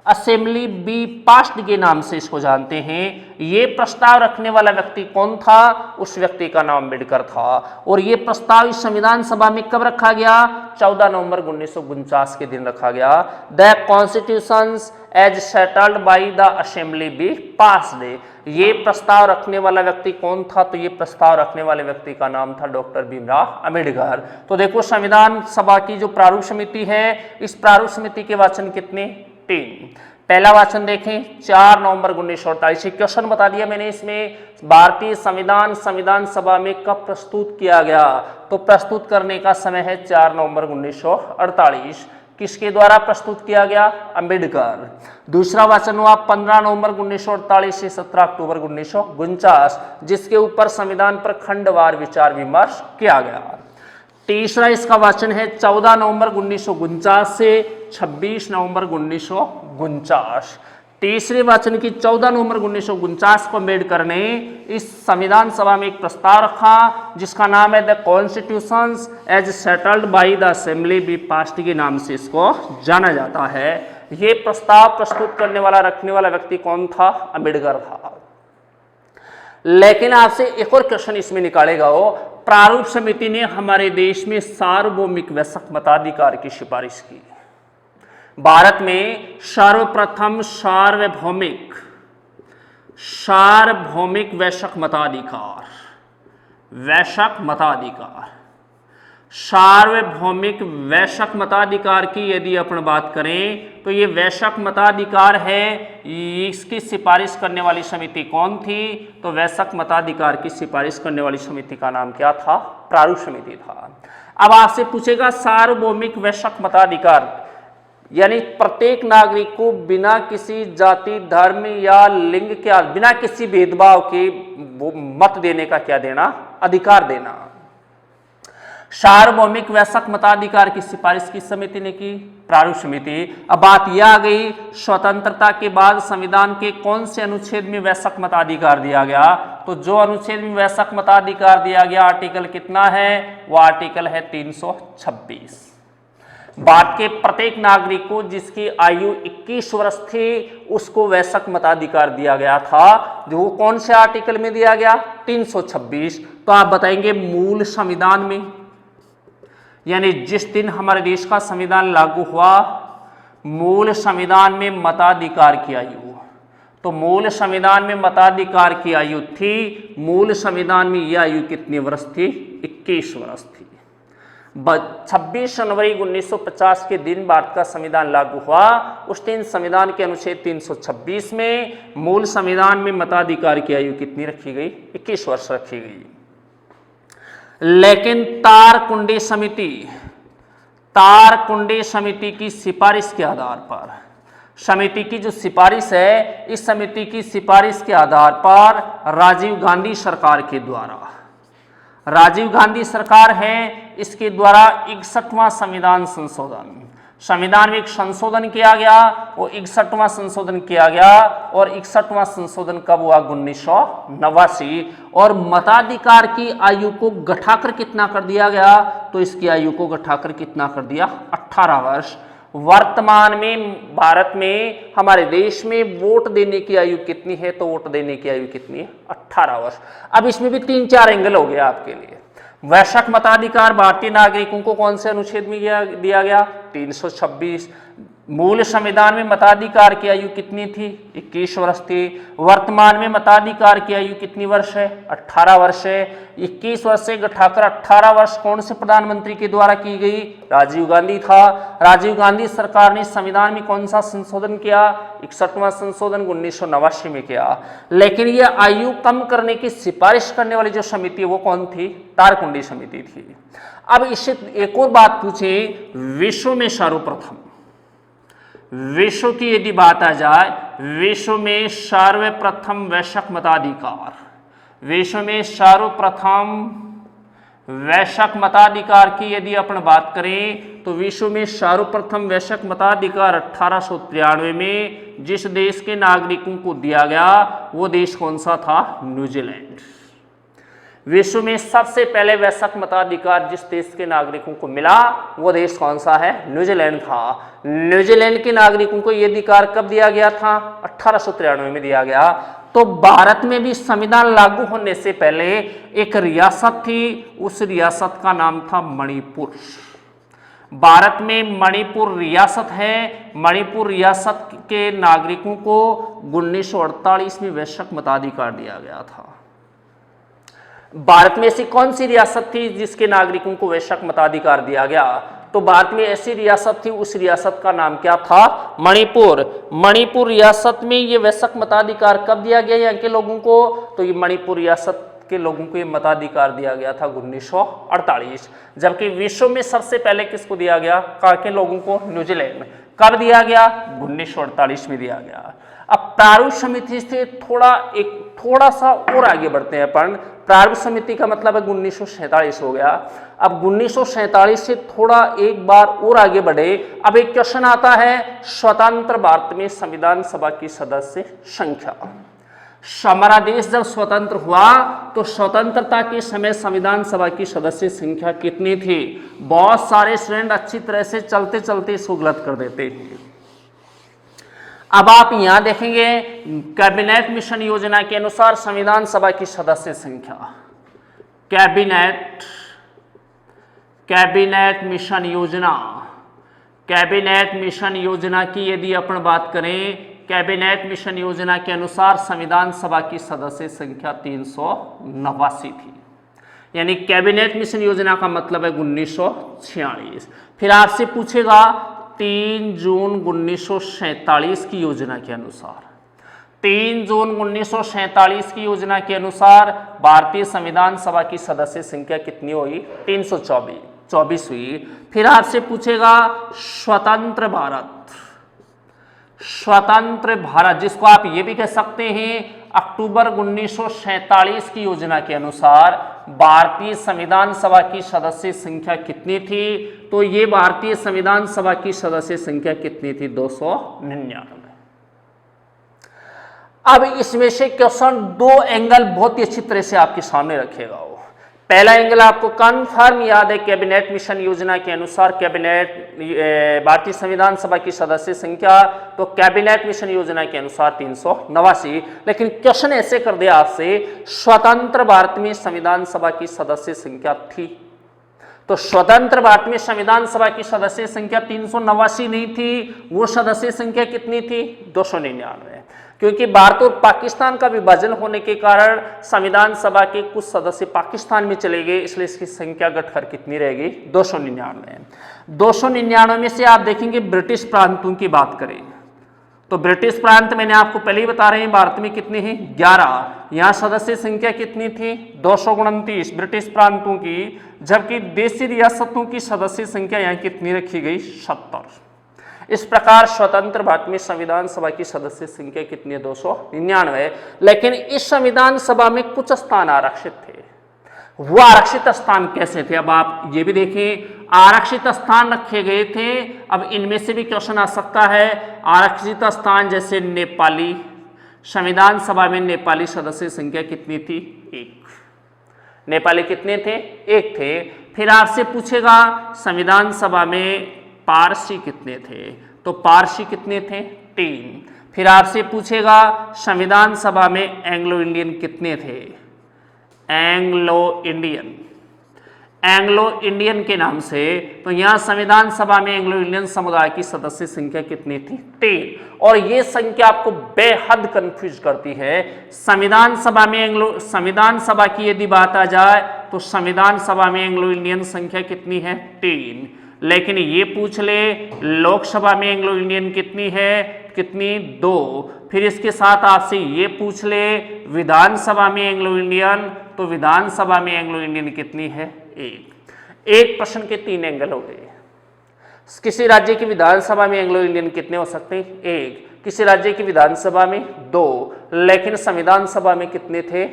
Assembly be passed के नाम से इसको जानते हैं। ये प्रस्ताव रखने वाला व्यक्ति कौन था, उस व्यक्ति का नाम अंबेडकर था। और ये प्रस्ताव इस संविधान सभा में कब रखा गया, 14 नवंबर 1949 के दिन रखा गया। The constitutions as settled by the assembly be passed. ये प्रस्ताव रखने वाला व्यक्ति कौन था, तो ये प्रस्ताव रखने वाले व्यक्ति का नाम था डॉक्टर भीमराव अंबेडकर। तो देखो संविधान सभा की जो प्रारूप समिति है, इस प्रारूप समिति के वाचन कितने, 3। पहला वाचन देखें 4 नवंबर 1948। क्वेश्चन बता दिया मैंने इसमें, भारतीय संविधान सभा में कब प्रस्तुत किया गया, तो प्रस्तुत करने का समय है 4 नवंबर 1948। किसके द्वारा प्रस्तुत किया गया, अंबेडकर। दूसरा वाचन हुआ 15 नवंबर 1948 से 17 अक्टूबर 1949, जिसके ऊपर संविधान पर खंडवार विचार विमर्श किया गया। तीसरा इसका वाचन है 14 नवंबर 1949 से 26 नवंबर 1949। तीसरे वाचन की 14 नवंबर 1949 को अंबेडकर ने इस संविधान सभा में एक प्रस्ताव रखा, जिसका नाम है the constitutions as settled by the assembly be passed के नाम से इसको जाना जाता है। ये प्रस्ताव प्रस्तुत करने वाला, रखने वाला व्यक्ति कौन था, अंबेडकर था। लेकिन आपसे एक और क्वेश्चन इसमें निकालेगा हो, प्रारूप समिति ने हमारे देश में सार्वभौमिक वयस्क मताधिकार की सिफारिश की। भारत में सर्वप्रथम सार्वभौमिक वयस्क मताधिकार, सार्वभौमिक वयस्क मताधिकार की यदि अपन बात करें तो ये वयस्क मताधिकार है, इसकी सिफारिश करने वाली समिति कौन थी, तो वयस्क मताधिकार की सिफारिश करने वाली समिति का नाम क्या था, प्रारूप समिति था। अब आपसे पूछेगा सार्वभौमिक वयस्क मताधिकार यानी प्रत्येक नागरिक को बिना किसी जाति, धर्म या लिंग के, बिना किसी भेदभाव के मत देने का क्या देना, अधिकार देना। सार्वभौमिक वयस्क मताधिकार की सिफारिश किस समिति ने की? प्रारूप समिति। अब बात यह आ गई, स्वतंत्रता के बाद संविधान के कौन से अनुच्छेद में वयस्क मताधिकार दिया गया? तो जो अनुच्छेद में वयस्क मताधिकार दिया गया आर्टिकल कितना है? वो आर्टिकल है 326। भारत के प्रत्येक नागरिक को जिसकी आयु 21 वर्ष थी उसको वयस्क मताधिकार दिया गया था। जो कौन से आर्टिकल में दिया गया? 326। तो आप बताएंगे मूल संविधान में, यानी जिस दिन हमारे देश का संविधान लागू हुआ, मूल संविधान में मताधिकार की आयु, तो मूल संविधान में मताधिकार की आयु थी, मूल संविधान में यह आयु कितनी वर्ष थी? 21 वर्ष थी। 26 जनवरी 1950 के दिन भारत का संविधान लागू हुआ। उस दिन संविधान के अनुच्छेद 326 में मूल संविधान में मताधिकार की आयु कितनी रखी गई? 21 वर्ष रखी गई। लेकिन तारकुंडी समिति की सिफारिश के आधार पर, समिति की जो सिफारिश है, इस समिति की सिफारिश के आधार पर राजीव गांधी सरकार के द्वारा, राजीव गांधी सरकार है, इसके द्वारा 61वां संविधान संशोधन, संविधान में एक संशोधन किया गया, वो 61वां संशोधन किया गया। और 61वां संशोधन कब हुआ? 1989। और मताधिकार की आयु को घटाकर कितना कर दिया गया? तो इसकी आयु को घटाकर कितना कर दिया? 18 वर्ष। वर्तमान में भारत में, हमारे देश में वोट देने की आयु कितनी है? तो वोट देने की आयु कितनी है? 18 वर्ष। अब इसमें भी 3-4 एंगल हो गया आपके लिए। वयस्क मताधिकार भारतीय नागरिकों को कौन से अनुच्छेद में दिया गया? 326। मूल संविधान में मताधिकार की आयु कितनी थी? 21 वर्ष थी। वर्तमान में मताधिकार की आयु कितनी वर्ष है? 18 वर्ष है। 21 वर्ष से घटाकर 18 वर्ष कौन से प्रधानमंत्री के द्वारा की गई? राजीव गांधी था। राजीव गांधी सरकार ने संविधान में कौन सा संशोधन किया? 61वां संशोधन 1989 में किया। लेकिन यह आयु कम करने की सिफारिश करने वाली जो समिति वो कौन थी? तारकुंडी समिति थी। अब इससे एक और बात पूछे, विश्व में सर्वप्रथम, विश्व की यदि बात आ जाए, विश्व में सर्वप्रथम वयस्क मताधिकार, विश्व में सर्वप्रथम वयस्क मताधिकार की यदि अपन बात करें तो विश्व में सर्वप्रथम वयस्क मताधिकार 1893 में जिस देश के नागरिकों को दिया गया वो देश कौन सा था? न्यूजीलैंड। विश्व में सबसे पहले वयस्क मताधिकार जिस देश के नागरिकों को मिला वो देश कौन सा है? न्यूजीलैंड था। न्यूजीलैंड के नागरिकों को ये अधिकार कब दिया गया था? 1893 में दिया गया। तो भारत में भी संविधान लागू होने से पहले एक रियासत थी, उस रियासत का नाम था मणिपुर। भारत में मणिपुर रियासत है। मणिपुर रियासत के नागरिकों को 1948 में वयस्क मताधिकार दिया गया था। भारत में ऐसी कौन सी रियासत थी जिसके नागरिकों को वयस्क मताधिकार दिया गया? तो भारत में ऐसी रियासत थी, उस रियासत का नाम क्या था? मणिपुर। मणिपुर रियासत में ये वयस्क मताधिकार कब दिया गया यहाँ के लोगों को? तो ये मणिपुर रियासत के लोगों को ये मताधिकार दिया गया था 1948। जबकि विश्व में सबसे पहले किसको दिया गया? कहाँ के लोगों को? न्यूजीलैंड में। कब दिया गया? 1948 में दिया गया। अब प्रारूप समिति से थोड़ा सा और आगे बढ़ते हैं अपन। प्रारूप समिति का मतलब है 1947 हो गया। अब 1947 से थोड़ा एक बार और आगे बढ़े। अब एक क्वेश्चन आता है, स्वतंत्र भारत में संविधान सभा की सदस्य संख्या। हमारा देश जब स्वतंत्र हुआ तो स्वतंत्रता के समय संविधान सभा की सदस्य संख्या कितनी थी? बहुत सारे स्टूडेंट अच्छी तरह से चलते चलते इसको गलत कर देते हैं। अब आप यहां देखेंगे कैबिनेट मिशन योजना के अनुसार संविधान सभा की सदस्य संख्या, कैबिनेट मिशन योजना की यदि अपन बात करें, कैबिनेट मिशन योजना के अनुसार संविधान सभा की सदस्य संख्या 389 थी। यानी कैबिनेट मिशन योजना का मतलब है 1946। फिर आपसे पूछेगा 3 जून 1947 की योजना के अनुसार, 3 जून 1947 की योजना के अनुसार भारतीय संविधान सभा की सदस्य संख्या कितनी हुई? 324 हुई। फिर आपसे पूछेगा स्वतंत्र भारत जिसको आप ये भी कह सकते हैं अक्टूबर 1947 की योजना के अनुसार भारतीय संविधान सभा की सदस्य संख्या कितनी थी? तो ये भारतीय संविधान सभा की सदस्य संख्या कितनी थी? 299। अब इसमें से क्वेश्चन दो एंगल बहुत ही अच्छी तरह से आपके सामने रखेगा। वो पहला एंगल आपको कन्फर्म याद है, कैबिनेट मिशन योजना के अनुसार कैबिनेट भारतीय संविधान सभा की सदस्य संख्या, तो कैबिनेट मिशन योजना के अनुसार 389। लेकिन क्वेश्चन ऐसे कर दिया आपसे, स्वतंत्र भारत में संविधान सभा की सदस्य संख्या थी? तो स्वतंत्र भारत में संविधान सभा की सदस्य संख्या 389 नहीं थी, वो सदस्य संख्या कितनी थी? 299। क्योंकि भारत और पाकिस्तान का विभाजन होने के कारण संविधान सभा के कुछ सदस्य पाकिस्तान में चले गए, इसलिए इसकी संख्या घटकर कितनी रहेगी? 299। 299 में से आप देखेंगे ब्रिटिश प्रांतों की बात करें तो ब्रिटिश प्रांत मैंने आपको पहले ही बता रहे हैं भारत में कितने हैं? 11। यहाँ सदस्य संख्या कितनी थी? 229 ब्रिटिश प्रांतों की, जबकि देशी रियासतों की सदस्य संख्या यहाँ कितनी रखी गई? 70। इस प्रकार स्वतंत्र भारत में संविधान सभा की सदस्य संख्या कितनी है? 299। लेकिन इस संविधान सभा में कुछ स्थान आरक्षित थे। वो आरक्षित स्थान कैसे थे? अब आप ये भी देखें, आरक्षित स्थान रखे गए थे। अब इनमें से भी क्वेश्चन आ सकता है। आरक्षित स्थान जैसे नेपाली, संविधान सभा में नेपाली सदस्य संख्या कितनी थी? 1। नेपाली कितने थे? 1 थे। फिर आपसे पूछेगा संविधान सभा में पारसी कितने थे? तो पारसी कितने थे? 3। फिर आपसे पूछेगा संविधान सभा में एंग्लो इंडियन कितने थे? एंग्लो इंडियन के नाम से, तो यहाँ संविधान सभा में एंग्लो इंडियन समुदाय की सदस्य संख्या कितनी थी? 3। और ये संख्या आपको बेहद कंफ्यूज करती है। संविधान सभा की यदि बात आ जाए तो संविधान सभा में एंग्लो इंडियन संख्या कितनी है? 3। लेकिन ये पूछ ले लोकसभा में एंग्लो इंडियन कितनी है? कितनी? 2। फिर इसके साथ आपसे ये पूछ ले विधानसभा में एंग्लो इंडियन, तो विधानसभा में एंग्लो इंडियन कितनी है? 1। एक प्रश्न के 3 एंगल हो गए। किसी राज्य की विधानसभा में एंग्लो इंडियन कितने हो सकते हैं? 1। किसी राज्य की विधानसभा में 2। लेकिन संविधान सभा में कितने थे?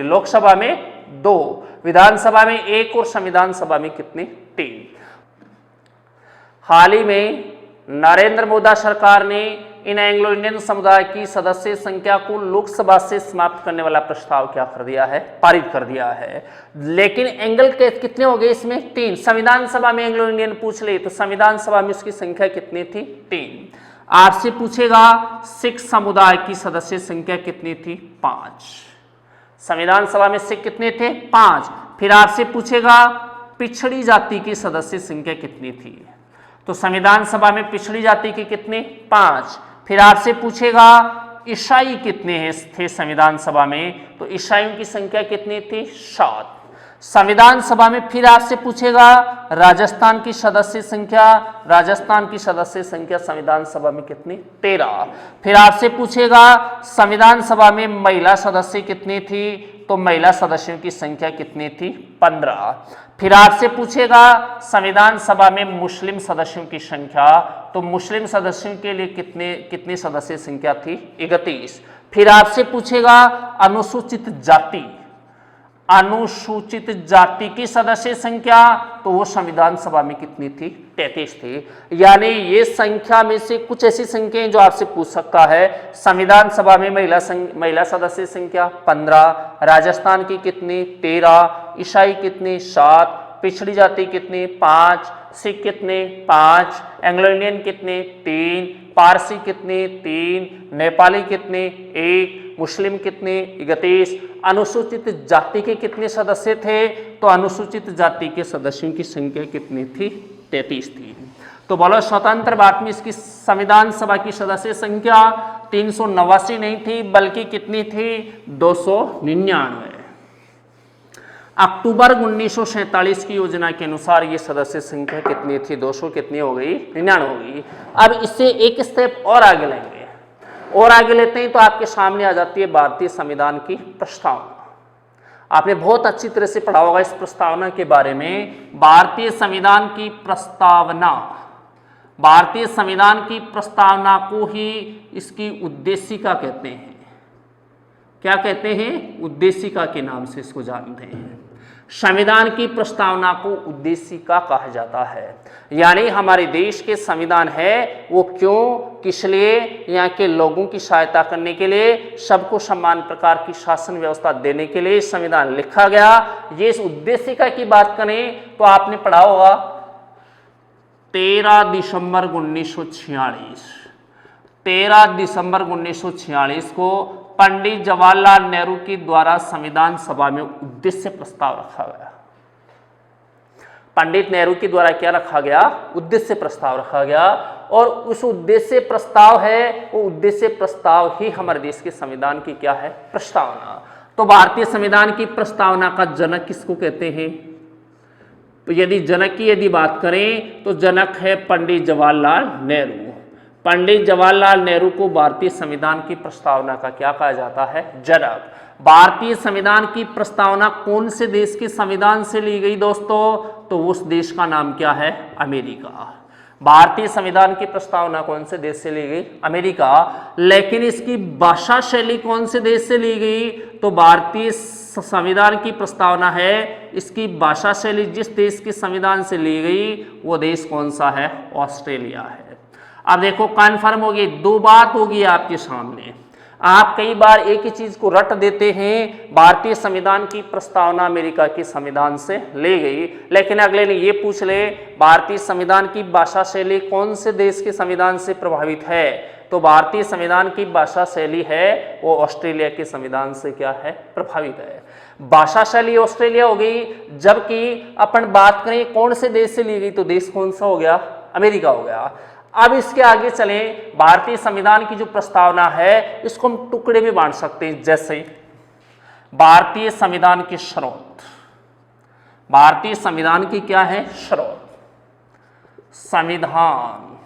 लोकसभा में 2, विधानसभा में 1 और संविधान सभा में कितने? 3। हाल ही में नरेंद्र मोदी सरकार ने इन एंग्लो इंडियन समुदाय की सदस्य संख्या को लोकसभा से समाप्त करने वाला प्रस्ताव क्या कर दिया है? पारित कर दिया है। लेकिन एंगल के कितने हो गए इसमें? 3। संविधान सभा में एंग्लो इंडियन पूछ ले तो संविधान सभा में उसकी संख्या कितनी थी? 3। आपसे पूछेगा सिख समुदाय की सदस्य संख्या कितनी थी? 5। संविधान सभा में सिख कितने थे? 5। फिर आपसे पूछेगा पिछड़ी जाति की सदस्य संख्या कितनी थी? तो संविधान सभा में पिछड़ी जाति के कितने? 5। फिर आपसे पूछेगा ईसाई कितने हैं थे संविधान सभा में? तो ईसाइयों की संख्या कितनी थी? 7। संविधान सभा में फिर आपसे पूछेगा राजस्थान की सदस्य संख्या। राजस्थान की सदस्य संख्या संविधान सभा में कितनी? 13। फिर आपसे पूछेगा संविधान सभा में महिला सदस्य कितनी थी? तो महिला सदस्यों की संख्या कितनी थी? 15। फिर आपसे पूछेगा संविधान सभा में मुस्लिम सदस्यों की संख्या, तो मुस्लिम सदस्यों के लिए कितनी सदस्य संख्या थी? 31। फिर आपसे पूछेगा अनुसूचित जाति की सदस्य संख्या, तो वो संविधान सभा में कितनी थी? 33 थी। यानी ये संख्या में से कुछ ऐसी संख्याएं जो आपसे पूछ सकता है। संविधान सभा में महिला सदस्य संख्या 15, राजस्थान की कितनी? 13, ईसाई कितने? 7, पिछड़ी जाति कितने? 5, सिख कितने? 5, एंग्लो इंडियन कितने? 3, पारसी कितने? 3, नेपाली कितने? 1, मुस्लिम कितने? 31। अनुसूचित जाति के कितने सदस्य थे? तो अनुसूचित जाति के सदस्यों की संख्या कितनी थी? 33 थी। तो बोलो स्वतंत्र भारत में इसकी संविधान सभा की सदस्य संख्या 389 नहीं थी, बल्कि कितनी थी? 299। अक्टूबर 1947 की योजना के अनुसार ये सदस्य संख्या कितनी थी? 200 कितनी हो गई? 99 हो गई। अब इससे एक स्टेप और आगे लेंगे, और आगे लेते हैं तो आपके सामने आ जाती है भारतीय संविधान की प्रस्तावना। आपने बहुत अच्छी तरह से पढ़ा होगा इस प्रस्तावना के बारे में। भारतीय संविधान की प्रस्तावना, भारतीय संविधान की प्रस्तावना को ही इसकी उद्देशिका कहते हैं। क्या कहते हैं, उद्देशिका के नाम से इसको जानते हैं। संविधान की प्रस्तावना को उद्देशिका कहा जाता है। यानी हमारे देश के संविधान है वो क्यों, किस लिए, यहाँ के लोगों की सहायता करने के लिए, सबको समान प्रकार की शासन व्यवस्था देने के लिए संविधान लिखा गया। ये इस उद्देशिका की बात करें तो आपने पढ़ा होगा 13 दिसंबर 1946, 13 दिसंबर 1946 को पंडित जवाहरलाल नेहरू के द्वारा संविधान सभा में उद्देश्य प्रस्ताव रखा गया। पंडित नेहरू के द्वारा क्या रखा गया, उद्देश्य प्रस्ताव रखा गया। और उस उद्देश्य प्रस्ताव है, वो उद्देश्य प्रस्ताव ही हमारे देश के संविधान की क्या है, प्रस्तावना। तो भारतीय संविधान की प्रस्तावना का जनक किसको कहते हैं, तो यदि जनक की यदि बात करें तो जनक है पंडित जवाहरलाल नेहरू। पंडित जवाहरलाल नेहरू को भारतीय संविधान की प्रस्तावना का क्या कहा जाता है, जनक। भारतीय संविधान की प्रस्तावना कौन से देश के संविधान से ली गई दोस्तों, तो उस देश का नाम क्या है, अमेरिका। भारतीय संविधान की प्रस्तावना कौन से देश से ली गई, अमेरिका। लेकिन इसकी भाषा शैली कौन से देश से ली गई, तो भारतीय संविधान की प्रस्तावना है, इसकी भाषा शैली जिस देश के संविधान से ली गई वो देश कौन सा है, ऑस्ट्रेलिया है। अब देखो कन्फर्म हो गई, दो बात होगी आपके सामने। आप कई बार एक ही चीज को रट देते हैं, भारतीय संविधान की प्रस्तावना अमेरिका के संविधान से ले गई, लेकिन अगले ने ये पूछ ले भारतीय संविधान की भाषा शैली कौन से देश के संविधान से प्रभावित है, तो भारतीय संविधान की भाषा शैली है वो ऑस्ट्रेलिया के संविधान से क्या है, प्रभावित है। भाषा शैली ऑस्ट्रेलिया हो गई, जबकि अपन बात करें कौन से देश से ली गई, तो देश कौन सा हो गया, अमेरिका हो गया। अब इसके आगे चलें, भारतीय संविधान की जो प्रस्तावना है इसको हम टुकड़े में बांट सकते हैं। जैसे भारतीय संविधान के स्रोत, भारतीय संविधान की क्या है, स्रोत, संविधान,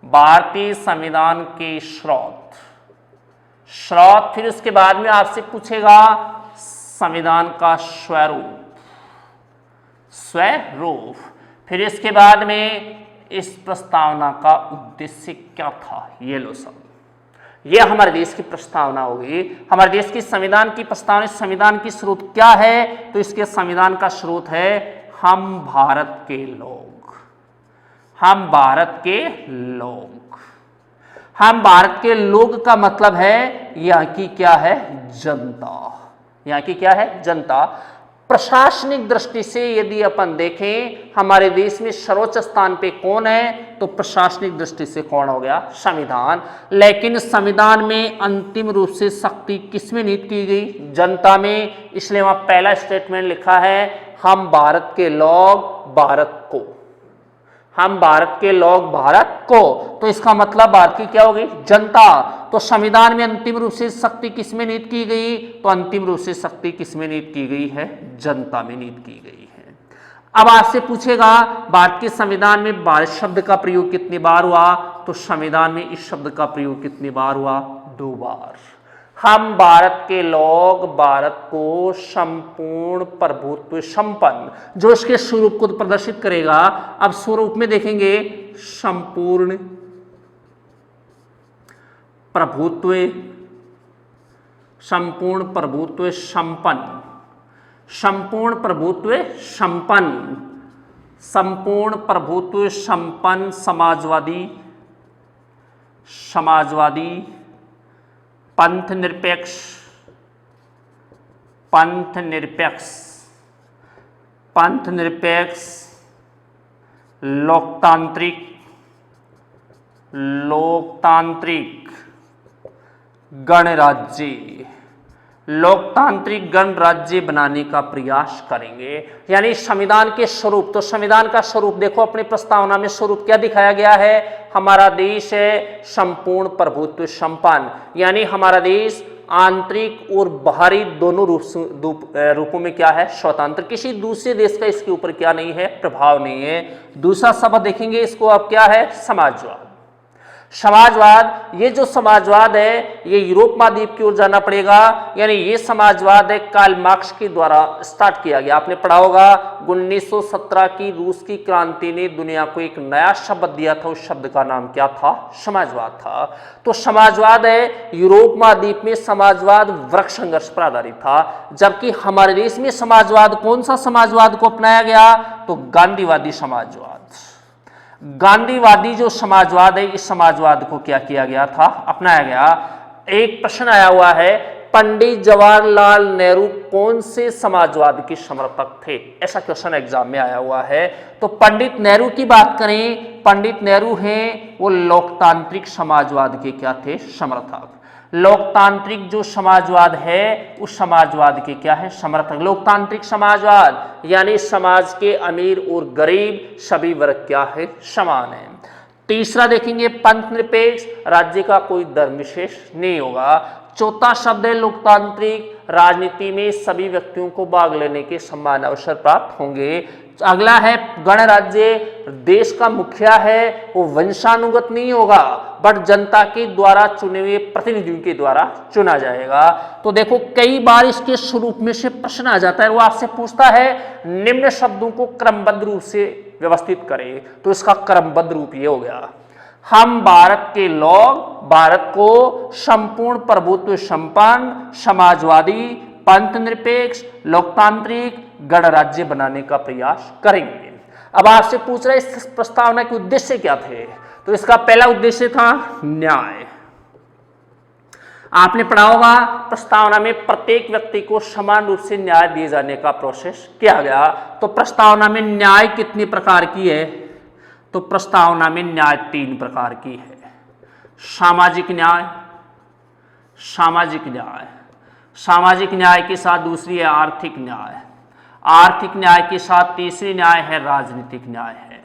भारतीय संविधान के स्रोत, स्रोत। फिर उसके बाद में आपसे पूछेगा संविधान का स्वरूप, स्वरूप। फिर इसके बाद में इस प्रस्तावना का उद्देश्य क्या था, ये लो सब, ये हमारे देश की प्रस्तावना होगी। हमारे देश की संविधान की प्रस्तावना, संविधान की स्रोत क्या है, तो इसके संविधान का स्रोत है हम भारत के लोग, हम भारत के लोग। हम भारत के लोग का मतलब है यहाँ की क्या है, जनता, यहाँ की क्या है, जनता। प्रशासनिक दृष्टि से यदि अपन देखें हमारे देश में सर्वोच्च स्थान पे कौन है, तो प्रशासनिक दृष्टि से कौन हो गया, संविधान। लेकिन संविधान में अंतिम रूप से शक्ति किसमें निहित की गई, जनता में। इसलिए वहां पहला स्टेटमेंट लिखा है हम भारत के लोग भारत को, हम भारत के लोग भारत को। तो इसका मतलब भारत की क्या होगी, जनता। तो संविधान में अंतिम रूप से शक्ति किसमें निहित की गई, तो अंतिम रूप से शक्ति किसमें निहित की गई है, जनता में निहित की गई है। अब आपसे पूछेगा भारत के संविधान में भारत शब्द का प्रयोग कितनी बार हुआ, तो संविधान में इस शब्द का प्रयोग कितनी बार हुआ, 2 बार। हम भारत के लोग भारत को संपूर्ण प्रभुत्व संपन्न, जो इसके स्वरूप को प्रदर्शित करेगा। अब स्वरूप में देखेंगे संपूर्ण प्रभुत्व, संपूर्ण प्रभुत्व संपन्न, संपूर्ण प्रभुत्व संपन्न, संपूर्ण प्रभुत्व संपन्न समाजवादी, समाजवादी, पंथ निरपेक्ष, पंथ निरपेक्ष, पंथ निरपेक्ष, लोकतांत्रिक, लोकतांत्रिक गणराज्य, लोकतांत्रिक गणराज्य बनाने का प्रयास करेंगे। यानी संविधान के स्वरूप, तो संविधान का स्वरूप देखो अपनी प्रस्तावना में स्वरूप क्या दिखाया गया है, हमारा देश है संपूर्ण प्रभुत्व संपन्न। यानी हमारा देश आंतरिक और बाहरी दोनों रूपों में क्या है, स्वतंत्र। किसी दूसरे देश का इसके ऊपर क्या नहीं है, प्रभाव नहीं है। दूसरा शब्द देखेंगे इसको अब क्या है, समाजवाद। समाजवाद, ये जो समाजवाद है ये यूरोप महाद्वीप की ओर जाना पड़ेगा, यानी ये समाजवाद है कार्ल मार्क्स के द्वारा स्टार्ट किया गया। आपने पढ़ा होगा 1917 की रूस की क्रांति ने दुनिया को एक नया शब्द दिया था, उस शब्द का नाम क्या था? समाजवाद था। तो समाजवाद है यूरोप महाद्वीप में समाजवाद वृक्ष संघर्ष पर आधारित था, जबकि हमारे देश में समाजवाद, कौन सा समाजवाद को अपनाया गया? तो गांधीवादी समाजवाद। गांधीवादी जो समाजवाद है, इस समाजवाद को क्या किया गया था? अपनाया गया। एक प्रश्न आया हुआ है, पंडित जवाहरलाल नेहरू कौन से समाजवाद के समर्थक थे? ऐसा क्वेश्चन एग्जाम में आया हुआ है। तो पंडित नेहरू की बात करें, पंडित नेहरू हैं वो लोकतांत्रिक समाजवाद के क्या थे? समर्थक। लोकतांत्रिक जो समाजवाद है उस समाजवाद के क्या है? समर्थक। लोकतांत्रिक समाजवाद यानी समाज के अमीर और गरीब सभी वर्ग क्या है? समान है। तीसरा देखेंगे पंथ निरपेक्ष, राज्य का कोई धर्म विशेष नहीं होगा। चौथा शब्द है लोकतांत्रिक, राजनीति में सभी व्यक्तियों को भाग लेने के समान अवसर प्राप्त होंगे। अगला है गणराज्य, देश का मुखिया है वो वंशानुगत नहीं होगा बट जनता के द्वारा चुने हुए प्रतिनिधियों के द्वारा चुना जाएगा। तो देखो कई बार इसके स्वरूप में से प्रश्न आ जाता है, वो आपसे पूछता है निम्न शब्दों को क्रमबद्ध रूप से व्यवस्थित करें, तो इसका क्रमबद्ध रूप ये हो गया, हम भारत के लोग भारत को संपूर्ण प्रभुत्व संपन्न समाजवादी पंथ निरपेक्ष लोकतांत्रिक गणराज्य बनाने का प्रयास करेंगे। अब आपसे पूछ रहे इस प्रस्तावना के उद्देश्य क्या थे? तो इसका पहला उद्देश्य था न्याय। आपने पढ़ा होगा प्रस्तावना में प्रत्येक व्यक्ति को समान रूप से न्याय दिए जाने का प्रोसेस किया गया। तो प्रस्तावना में न्याय कितनी प्रकार की है? तो प्रस्तावना में न्याय 3 प्रकार की है। सामाजिक न्याय, सामाजिक न्याय, सामाजिक न्याय के साथ दूसरी है आर्थिक न्याय, आर्थिक न्याय के साथ तीसरी न्याय है राजनीतिक न्याय है।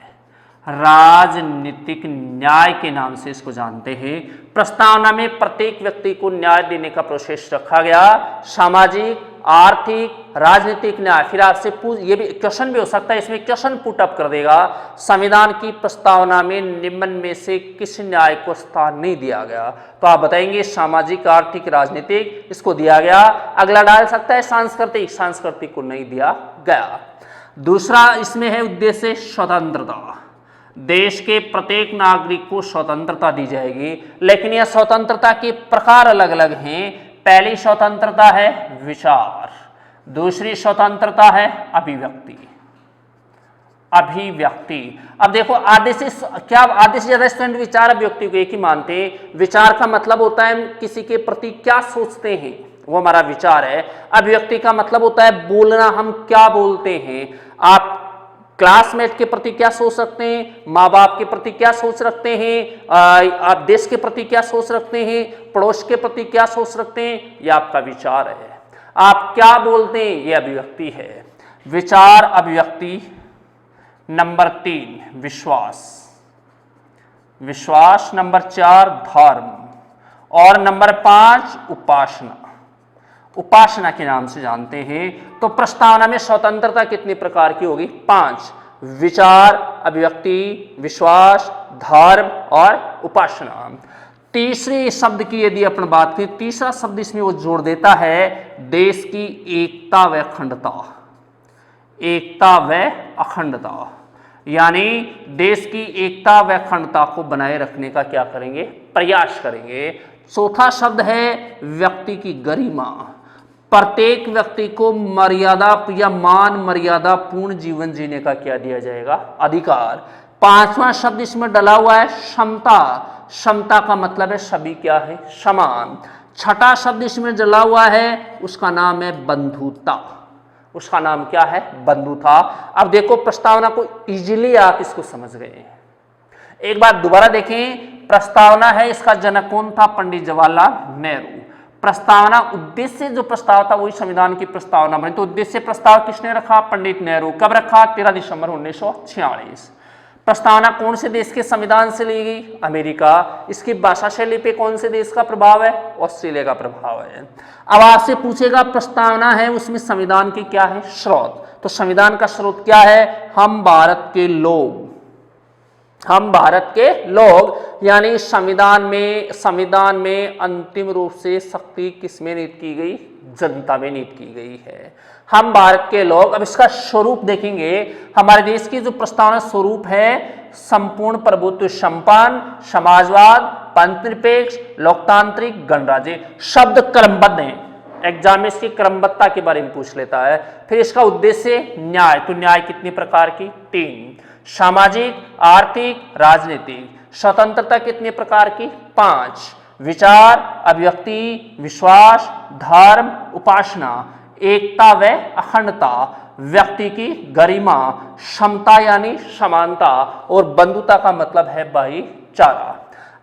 राजनीतिक न्याय के नाम से इसको जानते हैं। प्रस्तावना में प्रत्येक व्यक्ति को न्याय देने का प्रोसेस रखा गया, सामाजिक आर्थिक राजनीतिक न्याय। फिर आपसे ये भी क्वेश्चन भी हो सकता है, इसमें क्वेश्चन पुट अप कर देगा, संविधान की प्रस्तावना में निम्न में से किस न्याय को स्थान नहीं दिया गया? तो आप बताएंगे सामाजिक आर्थिक राजनीतिक इसको दिया गया। अगला डाल सकता है सांस्कृतिक, सांस्कृतिक को नहीं दिया गया। दूसरा इसमें है उद्देश्य स्वतंत्रता, देश के प्रत्येक नागरिक को स्वतंत्रता दी जाएगी, लेकिन यह स्वतंत्रता के प्रकार अलग अलग हैं। पहली स्वतंत्रता है विचार, दूसरी स्वतंत्रता है अभिव्यक्ति। अभिव्यक्ति, अब देखो आधे से ज्यादा स्टूडेंट विचार अभिव्यक्ति को एक ही मानते हैं। विचार का मतलब होता है किसी के प्रति क्या सोचते हैं, वो हमारा विचार है। अभिव्यक्ति का मतलब होता है बोलना, हम क्या बोलते हैं। आप क्लासमेट के प्रति क्या सोच सकते हैं, माँ बाप के प्रति क्या सोच रखते हैं, आप देश के प्रति क्या सोच रखते हैं, पड़ोस के प्रति क्या सोच रखते हैं, ये आपका विचार है। आप क्या बोलते हैं, ये अभिव्यक्ति है। विचार अभिव्यक्ति। नंबर 3 विश्वास, विश्वास। नंबर 4 धर्म और नंबर 5 उपासना, उपासना के नाम से जानते हैं। तो प्रस्तावना में स्वतंत्रता कितनी प्रकार की होगी? 5, विचार अभिव्यक्ति विश्वास धर्म और उपासना। तीसरे शब्द की यदि अपन बात करें, तीसरा शब्द इसमें वो जोड़ देता है देश की एकता व अखंडता, एकता व अखंडता, यानी देश की एकता व अखंडता को बनाए रखने का क्या करेंगे? प्रयास करेंगे। चौथा शब्द है व्यक्ति की गरिमा, प्रत्येक व्यक्ति को मर्यादा या मान मर्यादा पूर्ण जीवन जीने का क्या दिया जाएगा? अधिकार। पांचवा शब्द इसमें डला हुआ है समता, समता का मतलब है सभी क्या है? समान। छठा शब्द इसमें डला हुआ है, उसका नाम है बंधुता, उसका नाम क्या है? बंधुता। अब देखो प्रस्तावना को इजीली आप इसको समझ गए। एक बार दोबारा देखें, प्रस्तावना है, इसका जनक कौन था? पंडित जवाहरलाल नेहरू। प्रस्तावना उद्देश्य जो प्रस्ताव था वही संविधान की प्रस्तावना बनी। तो उद्देश्य प्रस्ताव किसने रखा? पंडित नेहरू। कब रखा? 13 दिसंबर 1946। प्रस्तावना कौन से देश के संविधान से ली गई? अमेरिका। इसकी भाषा शैली पे कौन से देश का प्रभाव है? ऑस्ट्रेलिया का प्रभाव है। अब आपसे पूछेगा प्रस्तावना है उसमें संविधान के क्या है? स्रोत। तो संविधान का स्रोत क्या है? हम भारत के लोग, हम भारत के लोग यानी संविधान में अंतिम रूप से शक्ति किसमें निहित की गई? जनता में निहित की गई है। हम भारत के लोग, अब इसका स्वरूप देखेंगे। हमारे देश की जो प्रस्तावना स्वरूप है, संपूर्ण प्रभुत्व संपन्न, समाजवाद, पंथनिरपेक्ष, लोकतांत्रिक, गणराज्य। शब्द क्रमबद्ध हैं, एग्जाम में इसकी क्रमबद्धता के बारे में पूछ लेता है। फिर इसका उद्देश्य न्याय, तो न्याय कितने प्रकार की? 3। सामाजिक, आर्थिक, राजनीतिक। स्वतंत्रता कितने प्रकार की? 5। विचार, अभिव्यक्ति, विश्वास, धर्म, उपासना, एकता व अखंडता, व्यक्ति की गरिमा, समता यानी समानता, और बंधुता का मतलब है भाईचारा।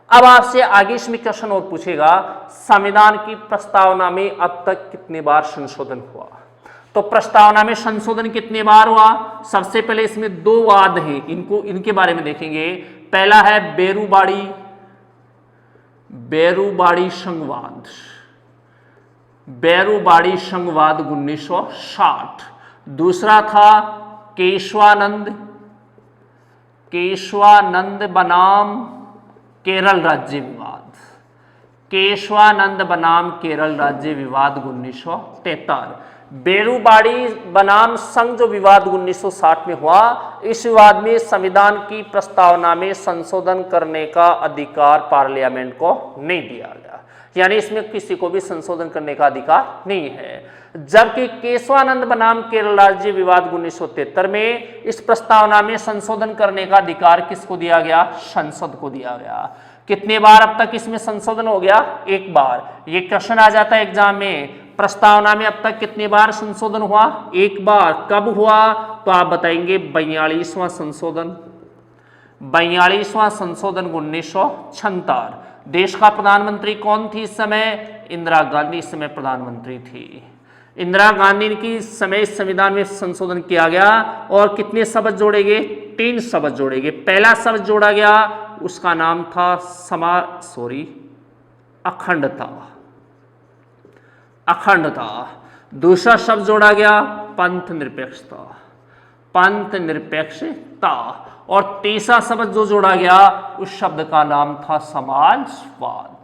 अब आपसे आगे इसमें क्वेश्चन और पूछेगा, संविधान की प्रस्तावना में अब तक कितने बार संशोधन हुआ? तो प्रस्तावना में संशोधन कितने बार हुआ? सबसे पहले इसमें 2 वाद हैं, इनके बारे में देखेंगे। पहला है बेरूबाड़ी संघवाद, बेरूबाड़ी संघवाद 1960। दूसरा था केशवानंद बनाम केरल राज्य विवाद, केशवानंद बनाम केरल राज्य विवाद 1973। बेरूबाड़ी बनाम संघ जो विवाद 1960 में हुआ, इस विवाद में संविधान की प्रस्तावना में संशोधन करने का अधिकार पार्लियामेंट को नहीं दिया गया, यानी इसमें किसी को भी संशोधन करने का अधिकार नहीं है। जबकि केशवानंद बनाम केरल राज्य विवाद 1973 में इस प्रस्तावना में संशोधन करने का अधिकार किसको दिया गया? संसद को दिया गया। कितने बार अब तक इसमें संशोधन हो गया? 1 बार। ये क्वेश्चन आ जाता है एग्जाम में, प्रस्तावना में अब तक कितने बार संशोधन हुआ? 1 बार। कब हुआ? तो आप बताएंगे 42वां संशोधन, 42वां संशोधन 1976। देश का प्रधानमंत्री कौन थी इस समय? इंदिरा गांधी इस समय प्रधानमंत्री थी। इंदिरा गांधी की समय संविधान में संशोधन किया गया, और कितने शब्द जोड़े गए? 3 शब्द जोड़े गए। पहला शब्द जोड़ा गया, उसका नाम था अखंडता, अखंडता। दूसरा शब्द जोड़ा गया पंथ निरपेक्षता, और तीसरा शब्द जो जोड़ा गया उस शब्द का नाम था समाजवाद।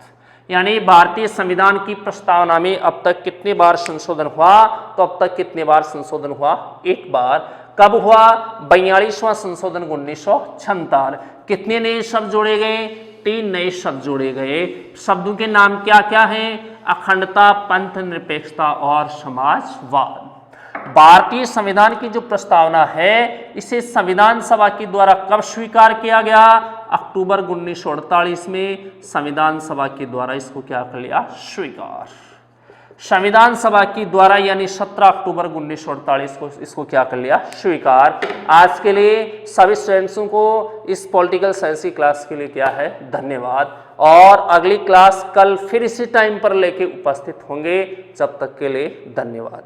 यानी भारतीय संविधान की प्रस्तावना में अब तक कितने बार संशोधन हुआ? तो अब तक कितने बार संशोधन हुआ? 1 बार। कब हुआ? 42वां संशोधन 1976। कितने नए शब्द जोड़े गए? 3 नए शब्द जोड़े गए। शब्दों के नाम क्या क्या हैं? अखंडता, पंथ निरपेक्षता और समाजवाद। भारतीय संविधान की जो प्रस्तावना है, इसे संविधान सभा के द्वारा कब स्वीकार किया गया? अक्टूबर 1948 में संविधान सभा के द्वारा इसको क्या कर लिया? स्वीकार। संविधान सभा की द्वारा यानी 17 अक्टूबर 1948 को इसको क्या कर लिया? स्वीकार। आज के लिए सभी स्टूडेंट्सों को इस पॉलिटिकल साइंस की क्लास के लिए क्या है? धन्यवाद। और अगली क्लास कल फिर इसी टाइम पर लेके उपस्थित होंगे। जब तक के लिए धन्यवाद।